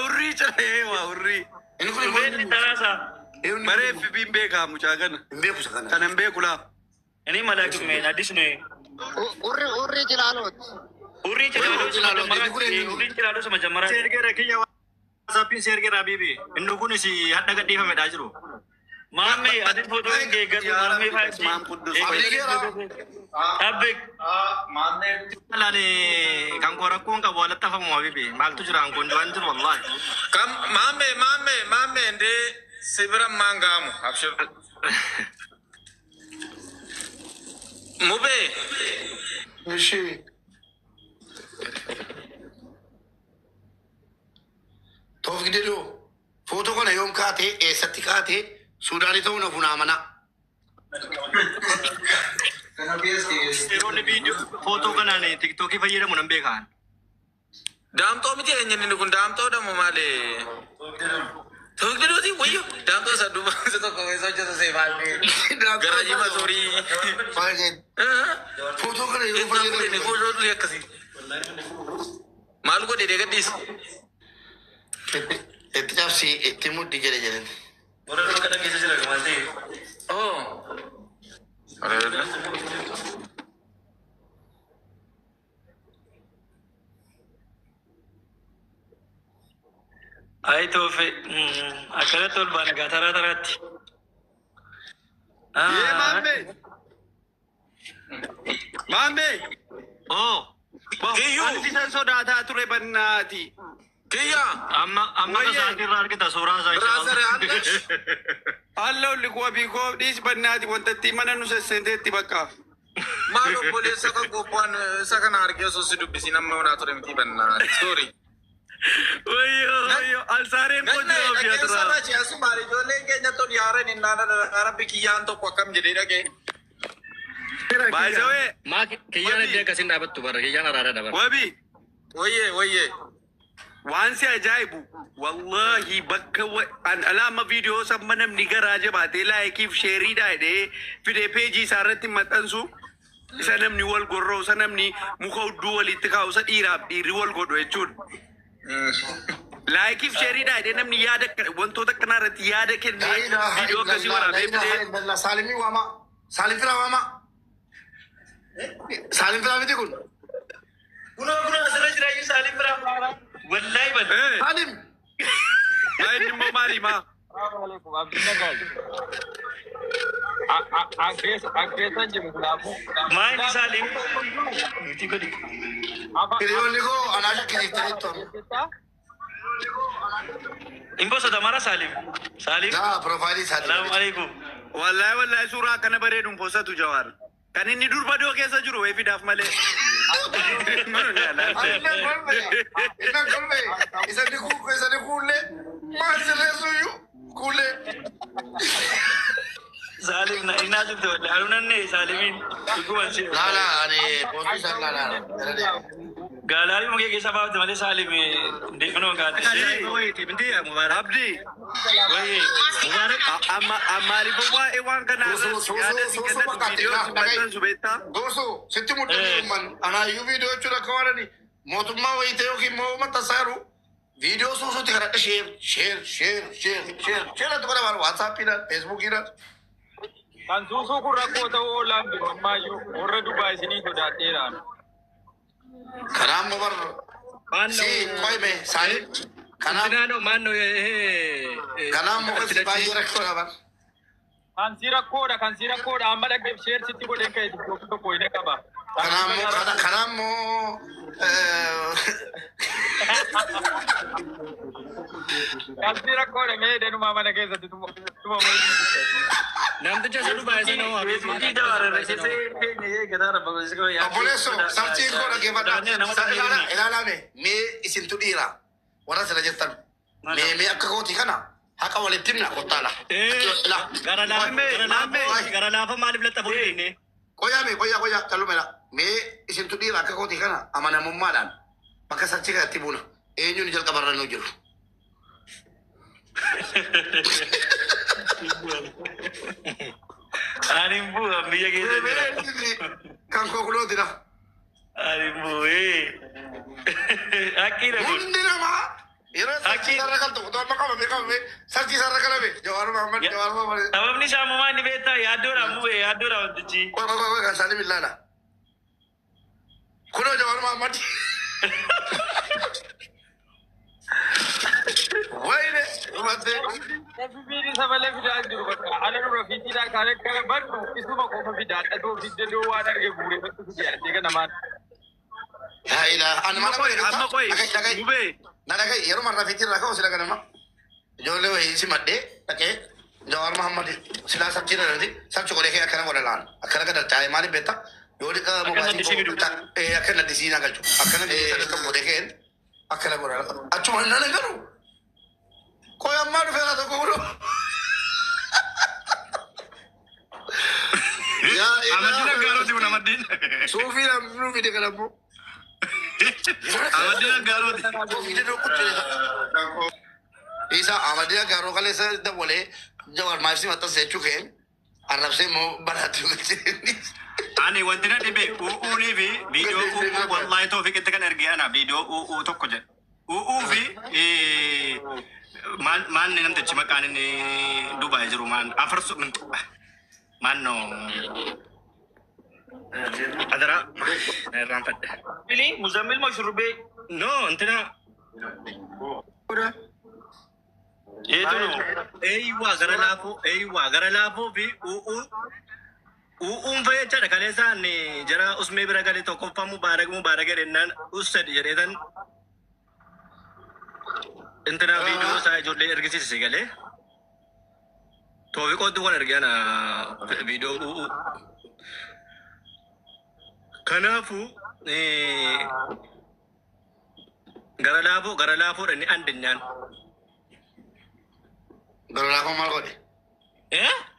ኡሪ ጭላ ኡሪ Inni kun dhufeenyi taraasaa መሬፍ ቢምቤካ ሙጫከነ hin beeku isa kana. ከነም ቤኩላ inni malaakin mee addis mee Urri jilaalot. urrii cilaaloo sama jammaraa Seergeera kiyya waasaappiin seergeera biibi. Inni kunis hadda gadhiifamedhaa jiru. maammee adin footoo geeggartu maammee faayiti dhabbek Laale kan koo rakkoon qabu walitti hafamu biibi. Maaltu jira an kun waan jiru wallahi. Kam mame ende sibira mangamu abshir. Mube Ishi. Toofik dedoo footoo kana yoom kaatee eessatti kaatee Suudaanii ta'uu na funaamana. Yeroonni viidiyoo footoo kanaan tiktookii fayyadamu nan beekan. damto miti enyen ni kun damto da mo male. Tawag dito wayo damto sa duba sa to ko sa jasa se male. Garaji masori. Baay'ee. Footoo kana yoom Ni fayyadamu. ko do yakasi. Malu ko de gadis. Itti cabsii itti muddi jedhe. Warra kana keessa jira gamal ta'e. Oh. Ada. ayi toofe akkanatti ol baana gaa taraa taraatti ማሜ oo አንዲሰን ሶዳታ ቱሬ በናቲ Kiya. Amma kasaan irraa argita suuraa isaa Brasare ande. አለው ልኮ ቢኮ ዲስ በናቲ ወንተቲ መነኑ ሰሰንቴቲ በቃ Malu boleh saka gopan saka na arge so sidu bisi namma ona tore miti banna. Sorry. ወዮ አልሳሬን ቆጆ ቢያትራ Sarra ci asu mari jole kenya to diare ni nana arabi kiyan to kwakam jadi dage. ባይዘዌ maa kiyyaan illee akkasiin dhaabattu bara kiyyaan araada dabara. ወቢ Oye. ዋንሲ አጃይቡ ወላሂ በከ አላማ ቪዲዮ ሰመነም ኒገራ ጀባቴ ላይኪፍ ሼሪዳ ደ ፊደ ፔጂ ሳረት መጠንሱ ሰነምኒ ወል ጎሮ ሰነምኒ ሙኸው ዱ ወሊት ካው ሰዲራ ዲሪ ወል ጎዶ እቹን ላይኪፍ ሼሪዳ ደ ነምኒ ያደ ወንቶ ተከናረት ያደ ከን ቪዲዮ ከሲ ወራ ቤብደ Saalimi waama. Saalim fira waama. Saalim fira miti kun. kuna asirra jira iyyuu saalii biraa wallaahi bal Saalim. አይንሞ ማሊማ maali saalii nuti gadi Hiriyoonni koo anaa shakkisiiftanii toon. imbosota mara saalii saalii Daa profaayilii salaamu isaanii. alaikum ወላሂ ወላሂ ሱራ ከነ በሬዱን ፖሰቱ ጀዋር ከኒኒ ዱር በዶ ኬሰ ጅሩ ወይ ፊዳፍ መሌ Inna kolme. Isani kuulee. Maal sirreessuyyuu kuulee. saalii na innaa jirte wallahi arunanne saalimiin dhuguman si Laala ani pootii isaan laala. gaalaarii mukee keessa baafte malee saalii deefinoo gaate አብዲ wayye አማሊ ቦባ ኤዋን ከና ያደ ሲከነት ቪዲዮ ሲመጠን ሱቤታ Goso sitti mudanii umman anaayyuu viidiyoo jechuudha akka waanani mootummaa wayitee yookiin moo uummata saaru Video susu tiga share itu kan baru WhatsApp ini, Facebook ini. Kan susu ku ragu tahu olam di Maju. Orang Dubai sini sudah tiran. Karam ber si koi me sani. Karam karam mau si bayi rekor apa? Kan sira koda amada ke share situ ko denka itu ko ko ini kaba. Karam mau Kan sira koda me denu mama na ke situ tu mau. Namanya jasa Dubai sana, habis mati dah orang rasa ni kita orang bagus kau ya. boleh so, sabci ko na ke bata. Ilala me isin tu dira. Wala sila jatan. Me akka ko tikana. Haka wale timna ko tala. Karena apa malib letak boleh ni? Koya kalau mela. Me isin tu dira akka ko tikana. Amana mumadan. Maka sabci ka tibuna. Enyo ni jal kabaran nujur. Animbu, ambil gitu. Kan kau kulo tidak. Animbu, akhirnya. Mundi nama. Ira sakit sarah kan tu. Tuan makam me. Sakit sarah kan me. Jawar Muhammad. Abang ni sama mana beta ya adora mue, adora tu. Kau kan sani milana. Kulo Jawar Muhammad. Why ne? Mate. Tapi bini sama lagi dah juru baka. Ada orang fiti dah kalau baru itu mah kau fiti dah. Itu fiti dua ada ke bule itu dia. Dia nama. Ya ila. Anu mana boleh? Amma koi. Mube. Nada kai. Yaro mana fiti rakau sila kan nama. Jole wah isi madde. Okay. Jawar Muhammad sila sabci nanti. Sabci kau lekeh akan boleh lan. Akan ada cahaya mari beta. Jole ka mobile ko. Akan ada sini agak tu. Akan ada sini tu boleh kan. Akan ada boleh. Acu mana ni karu? Kau yang mana fela tu kau? Ya, Amadina garo di mana Amadin? Sofi lah belum video kamu. Amadina garo di. Video tu kucing. Isa Amadina garo kalau saya dah boleh jawab masih mata saya cukai. Arab saya mau barat tu kucing. Ani wantina dibe ni video wallahi tawfik kita kan ergiana video tu kerja. Vi man ni nanti cuma kan ni Dubai jeruman afar man no adara rampat ini Muzammil mau suruh be no entina itu no gara lapo vi Umfaya cara kalian sana ni jara usme berakali toko mubarak erenan usad jaretan entena video saya jodoh ergisi segala tobi kau tu kan ergiana video kanafu gara lapo ni andinyan Berlaku malu deh.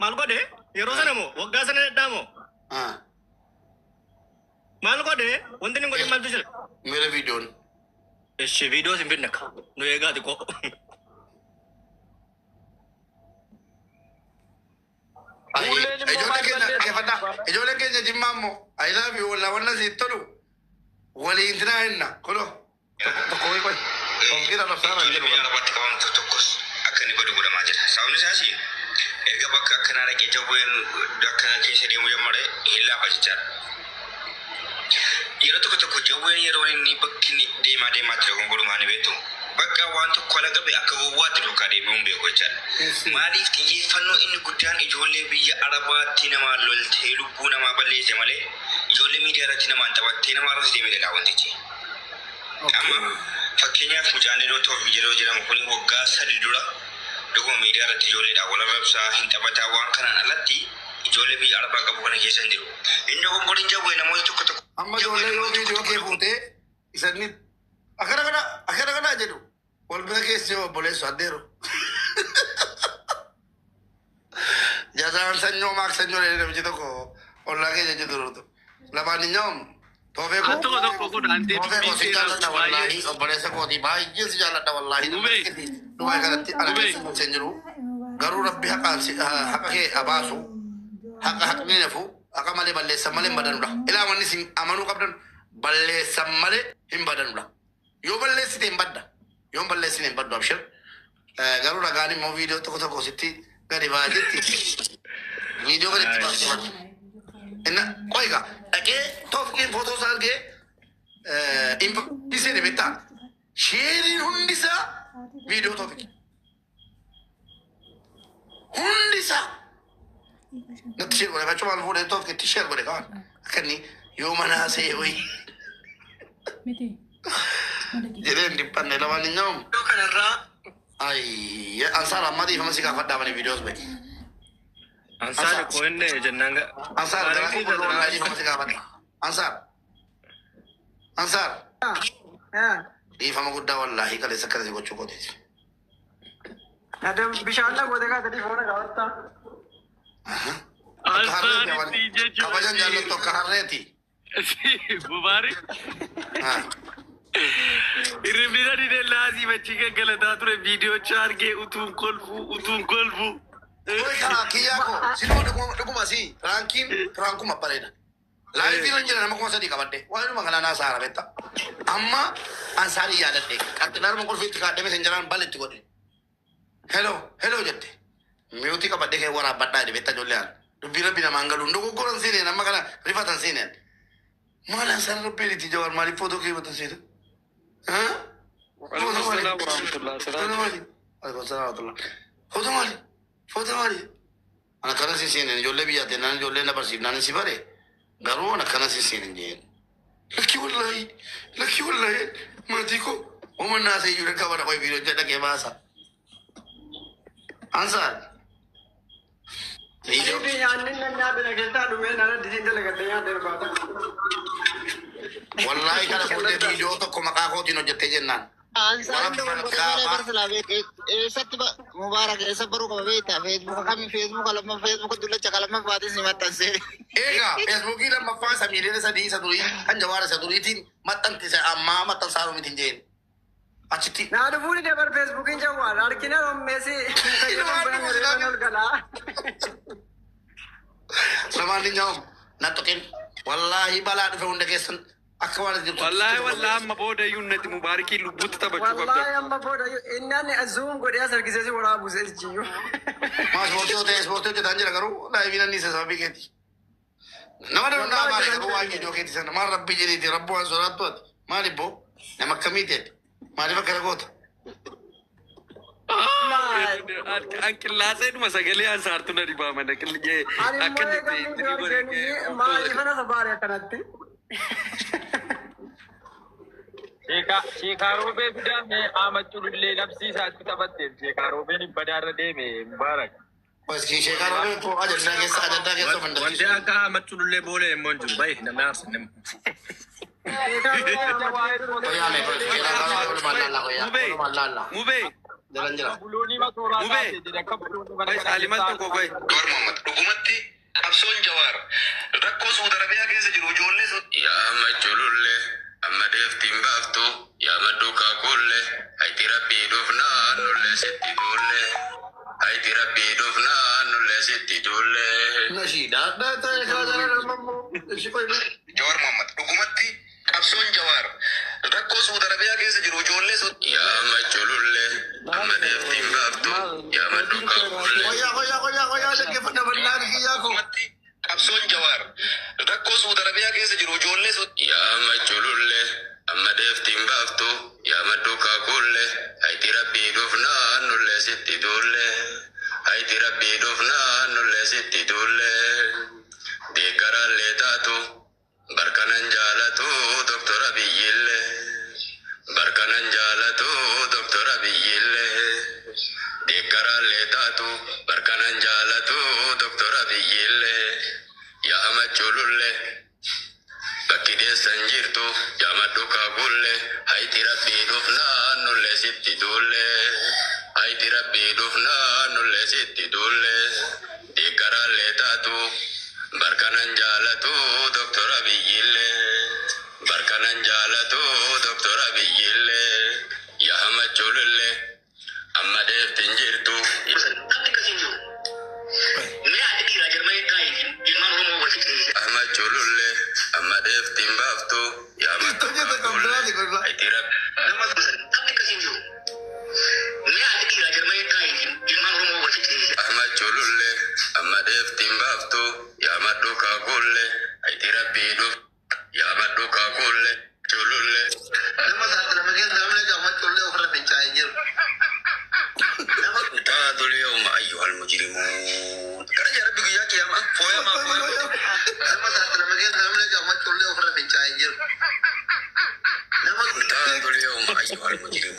Malu deh Yero sana mo, wagga sana damo. Malu ko de, unti ning ko mal tu sila. Mere video. Video simpin nak. No ega di ko. Ijole kenya jimamo. I love you wala wala si tolu. Wali intina inna. Kolo. Tokoi koi. Kita nak sana je. Dapat kawan tertokus akan ibadah guna majid. Sauni sasi. Ega bakka kana rage jawwen dakana ke shiri mu jamare illa bajitar yero to ko jawwen yero ni bakkini de ma tare gongoro mani beto bakka wanto kola gabe aka wadi do kade mun be ko jar mali ti yi fanno in gudan e jolle bi ya araba tinama lol telu buna ma balle jamale jolle mi dara tinama tabat tinama ras de mi de lawon tici amma fakkenya fujane do to video jira mo kuni wogga sadi dura Dugo media rati jole da wala websa hinta bata wan kana alati jole bi araba ka bukana ke sandiru indo ko godin jago ina moy tukko amma jole yo video ke bunte isani akara aja du wal be ke se boleh sadero jajan sanyo mak sanyo le jito ko olla ke jito ro to labani nyom tobe ko Aku nanti ko sikala ta wallahi o boleh sa ko di bai jis jala ta wallahi Dubai kanatti ana senjuru garu rabbi haka ke abasu haka ni nafu aka male balle samale badan ula ila wani sin amanu kabdan balle samale him badan ula yo balle sitem badda يوم بالله بدو أبشر قالوا رجعني مو فيديو تكو ستي قال باجتي فيديو قال تبغى إن كويكا أكيد توفكين فوتو صار كي إم بيسني بيتا شيرين هندسة فيديو توفك هندسة نتشير ولا كشوف على الفيديو توفك تشير ولا كمان كني يوم أنا سيوي جرين ديبان نلوان اليوم كان الرا أي أنصار ما دي فمسي كافر دامني فيديوز بي أنصار كوين جنانغ أنصار دراكي كلون ما دي فمسي كافر أنصار دي فما قد والله كله سكر زي بچو كده هذا بيشانلا قدرة تدي فونا كارتا أنصار تيجي كبجان جالس تو كهرتي مبارك Irribina di dell'asi macchica che la datura video charge utun kolfu. Oi kana kiyako sino duku masi ranking ma pareda live ni njira nama kuma sadi kabadde wani magana na sara betta amma ansari ya dadde katnar mo kolfu tika de messengeran balet ko de hello jette mute kabadde ke wara badda de betta jollan dubira bina mangalu ndogo koran sine nama kana rifatan sine mala sar peliti jawar mali foto ke bata sine foto mali ana kana sisine jolle biya de nan jolle na parsi nan si bare garu ana kana sisine je laki wallahi matiko o man na sai yura ka bara koi video jada ke basa ansar video भी यानी ना बिना कहता डूबे ना डिजिटल लगते हैं तेरे बात wallahi kana kulle video to ko maka ko dino jette jennan answer तो बरसला ऐसा मुबारक ऐसा बरो का बेटा फेसबुक का मैं फेसबुक का लम्बा फेसबुक दुल्ला चकला में बातें सिमत से ega facebook ila mafa samire ne sadi saduri an jawara saduri tin matan tisa amma matan saru mitin jen achiti ना तो पूरी डेबर फेसबुक इन जवा लड़की ना मेसी गला samani nyom natokin wallahi bala do funde kesan akwara di والله أما بودا يونت مباركي لبوت تبى والله يا أما بودا إنني أزوم قد ياسر كيسي ولا أبو زيد جيو mas sporto te danjira garu la evina ni se sabi keti namara na mare ko wa video keti sana mar rabbi jeri di rabbu azrat mari bo na makamite mari bakara got anche la sai ma sa che le ha sarto una riba ma che le ما يفنا خبر يا كنتي Shekarobe fida me amachululle nafsi sa tabatte shekarobe ni badar de me mubarak bas ki shekara ko ajanda ke so manda وانت أكا متشلول بوله منجو باي نمارس نم ko ya me ko shekara ko mallalla ko ya mallalla mube dalanjira buloni ma tora de kabuloni ma kai saliman to ko kai Dor Muhammad dhugumatti qabsoon jawaar rakkoo Saudi Arabiyaa keessa jiru ijoollee yaa majjululle amma deeftiin baaftu yaa madduukaa kulle hayti rabbii dhufnaan nulle sitti duulle hayti rabbii dhufnaan nulle sitti duulle nashida da ta ka mammo shi ko Jawaar Muhammad dhugumatti qabsoon jawaar rakkoo Saudi Arabiyaa keessa jiru ijoollee yaa majjululle amma deeftiin baaftu yaa madduukaa kulle koya ke fana bannar ki ya ko qabsoon jawaar rakkoo Saudi Arabiyaa keessa jiru ijoollee yaa majjululle amma deeftiin baaftu yaa madduukaa kulle hayti rabbii dhufnaan nulle sitti duulle hayti rabbii dhufnaan nulle sitti duulle deeggaraallee taatu barkanan jaalatu doktora biyyille barkanan jaalatu doktora biyyille deeggaraallee taatu barkanan jaalatu doktora biyyille yaa majjululle bakki deessan jirtu yaa madduukaa kulle hayti rabbii dhufnaan nulle sitti duulle hayti rabbii dhufnaan nulle sitti duulle deeggaraallee taatu barkanan jaalatu doktora biyyille barkanan jaalatu doktora biyyille yaa majjululle amma deeftin jirtu amma jululle amma deeftin baaftu yaa madduukaa kulle hayti rabbii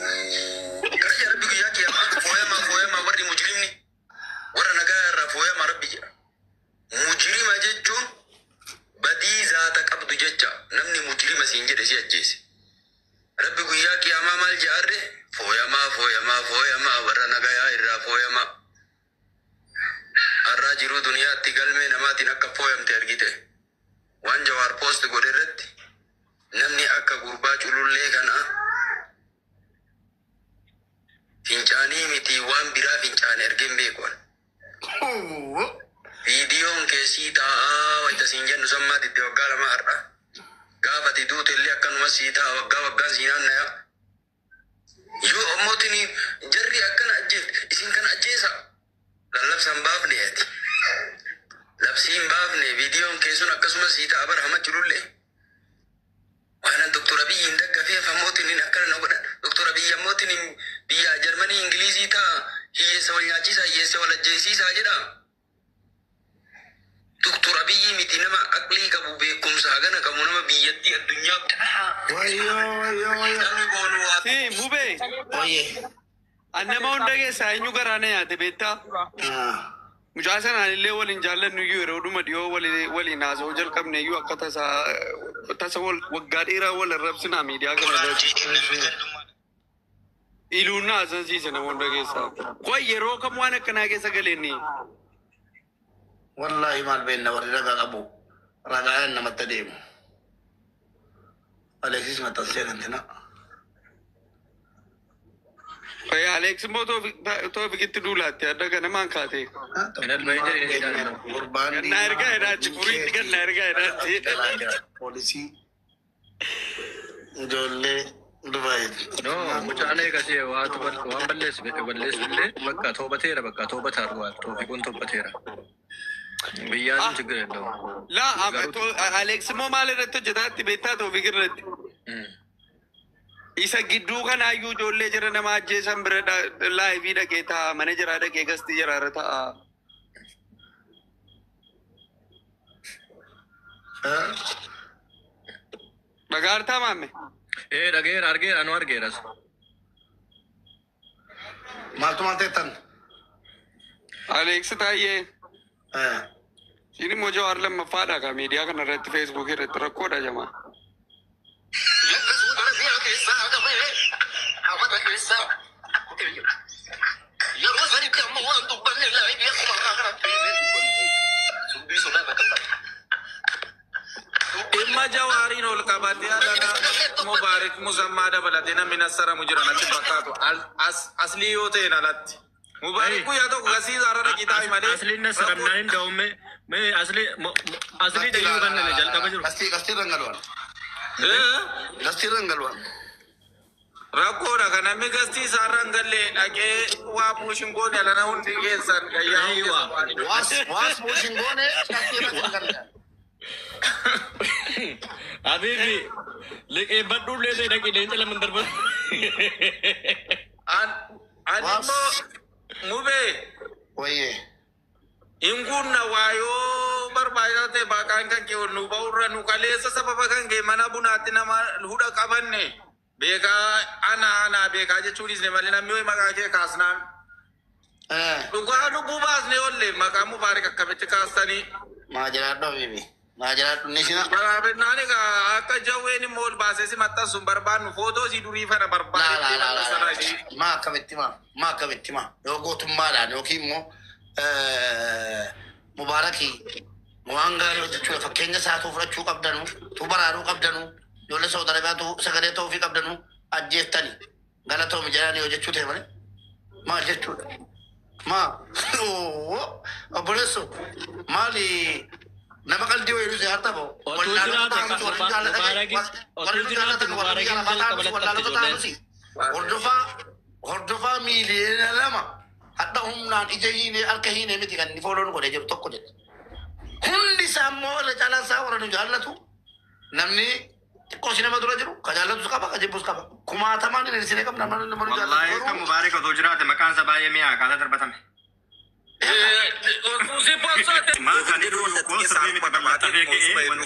Gara ya rabbi guyyaa kiyama fooyama warri mujrimni warra nagaa irraa fooyama rabbi jedha. Mujrima jechuun badii zaata qabdu jecha namni mujrima siin jedhe si ajjeese. Rabbi guyyaa kiyamaa maal jaarre fooyama warra nagaa irraa fooyama. Arraa jiru duniyaatti galmee namaatiin akka fooyamte argite. Waan Jawaar post godhe irratti namni akka gurbaa culullee kana fincaanii miti waan biraa fincaane argeen beekuan. Viidiyoon keessii taa'aa wayita siin jennu sammaatitti waggaa lama har'a. Gaafati duute illee akkanuma sii ta'a waggaan sii naannaya. Yoo ammootiin jarri akkana ajjeefte isin kana ajjeesa. Lallabsan baafne ati. Labsiin baafne viidiyoon keessun akkasuma sii ta'a bara hama culullee. Waan Dr. Abiyyiin daggafee ammootiin akkana na godhan. Dr. Abiyyi ammootiin biyya Jarmanii Ingilizii ta'a hiyyeessa wal nyaachisaa hiyyeessa wal ajjeesiisaa jedha. Dr. Abiyyi miti nama aqlii qabu beekumsa hagana qabu nama biyyattii addunyaa Si Mube. Annama hunda keessaa eenyu garaana nyaate beektaa? Mucaa sanaan illee waliin jaallannu iyyuu yeroo dhuma dhiyoo waliin haasa'uu jalqabne iyyuu akka tasa waggaa dheeraa wal arrabsinaa miidiyaa kana irratti. Iluun na haasa'ansiise nama hunda keessaa. Qoy yeroo kam waan akkanaa keessa galeenni? Wallahi maal beenna warri ragaa qabu ragaan namatti deemu. Aleksis maxxansee kantina. Alex immoo toofikitti duulaatti adda kana maan kaate. Ganna ergaa jedhaatti furiitti ganna ergaa jedhaatti. Poolisii ijoollee Dubaay. No, mucaan eegasee waan balleessullee bakka toobateera waan toofikuun toobateera. Biyyaan ችግር የለውም. Alex immoo maal irratti hojjetaatti beektaa toofik irratti. Isa gidduu kanaayyuu ijoollee jira nama ajjeesan bira laayivii dhaqee ta'a mana jiraa dhaqee gasti jiraarra ta'a. Dhagaartaa maamme? Dhageera argeera anu argeeras. Maaltu maal teettan? Alex taayee. Ini immoo Jawaar lammaffaadha ka miidiyaa kana irratti feesbuukii irratti rakkoodha jamaa. Imma Jawaariin ol qabatee alana Mubaarik Musammaa dabalatee namni nassaramu jiran achi fakkaatu aslii yoo ta'een alatti. Mubaarik guyyaa tokko gasii zaara dhaqiitaa himalee. Asliin nasaramnaa hin da'umme mee aslii deebi'uu kan nane jalqaba jiru. Gastii rangalwaan. Gastii rangalwaan. Rakkoodha kan namni gastii isaarraan gallee dhaqee waa muushingoone alana hundi keessan gayyaa. Waas muushingoone gastii rangalwaan. Habibi, liqee badhuullee ta'e dhaqee leenca lama darba. Ani immoo Mubee. Wayyee. Ingunna waayoo barbaachisaa ta'e baaqaan kan kee ol nu ba'urra nu kaleessa sababa kan kee mana bunaatti nama hudha qabanne beekaa ana beekaa jechuunis ne malee namni maqaa kee kaasnaan. Dhugaa lubbuu baasnee olle maqaa Mubaarik akkamitti kaastanii. Maajiraadho bibi. Maajiraadho ni sina. Baraabinaan egaa akka jawween immoo ol baasee si maxxansuun barbaannu footoo si durii fana barbaade. Maa akkamitti maa yoo gootummaadhaan yookiin immoo Mubaarakii waan gaarii hojjechuudha fakkeenya isaatuu fudhachuu qabdanu tu baraaruu qabdanu ijoollee Saawud Arabiyaatu sagalee ta'uufii qabdanu ajjeeftani galatoomi jedhanii hojjechuu ta'e malee maal jechuudha obboleessu maali nama qalbii wayii dhuse harta ba'u hordofaa miiliyoona lama hadda humnaan ija hiinee harka hiinee miti kan inni fooloon godhee jiru tokko jedhe. Hundi isaa immoo irra caalaan isaa warra nu jaallatu namni xiqqoo si nama dura jiru ka jaallatus qaba ka jibbus qaba. Kumaatamaan inni isinee qabna nama nu jaallatu. Wallaahi kan Mubaarik otoo jiraate maqaan isaa baay'ee mi'aa akkaataa darbatame. Si poosoo. Maa kan jedhu yoo koos sirrii miti bal'aatee ka'ee wanti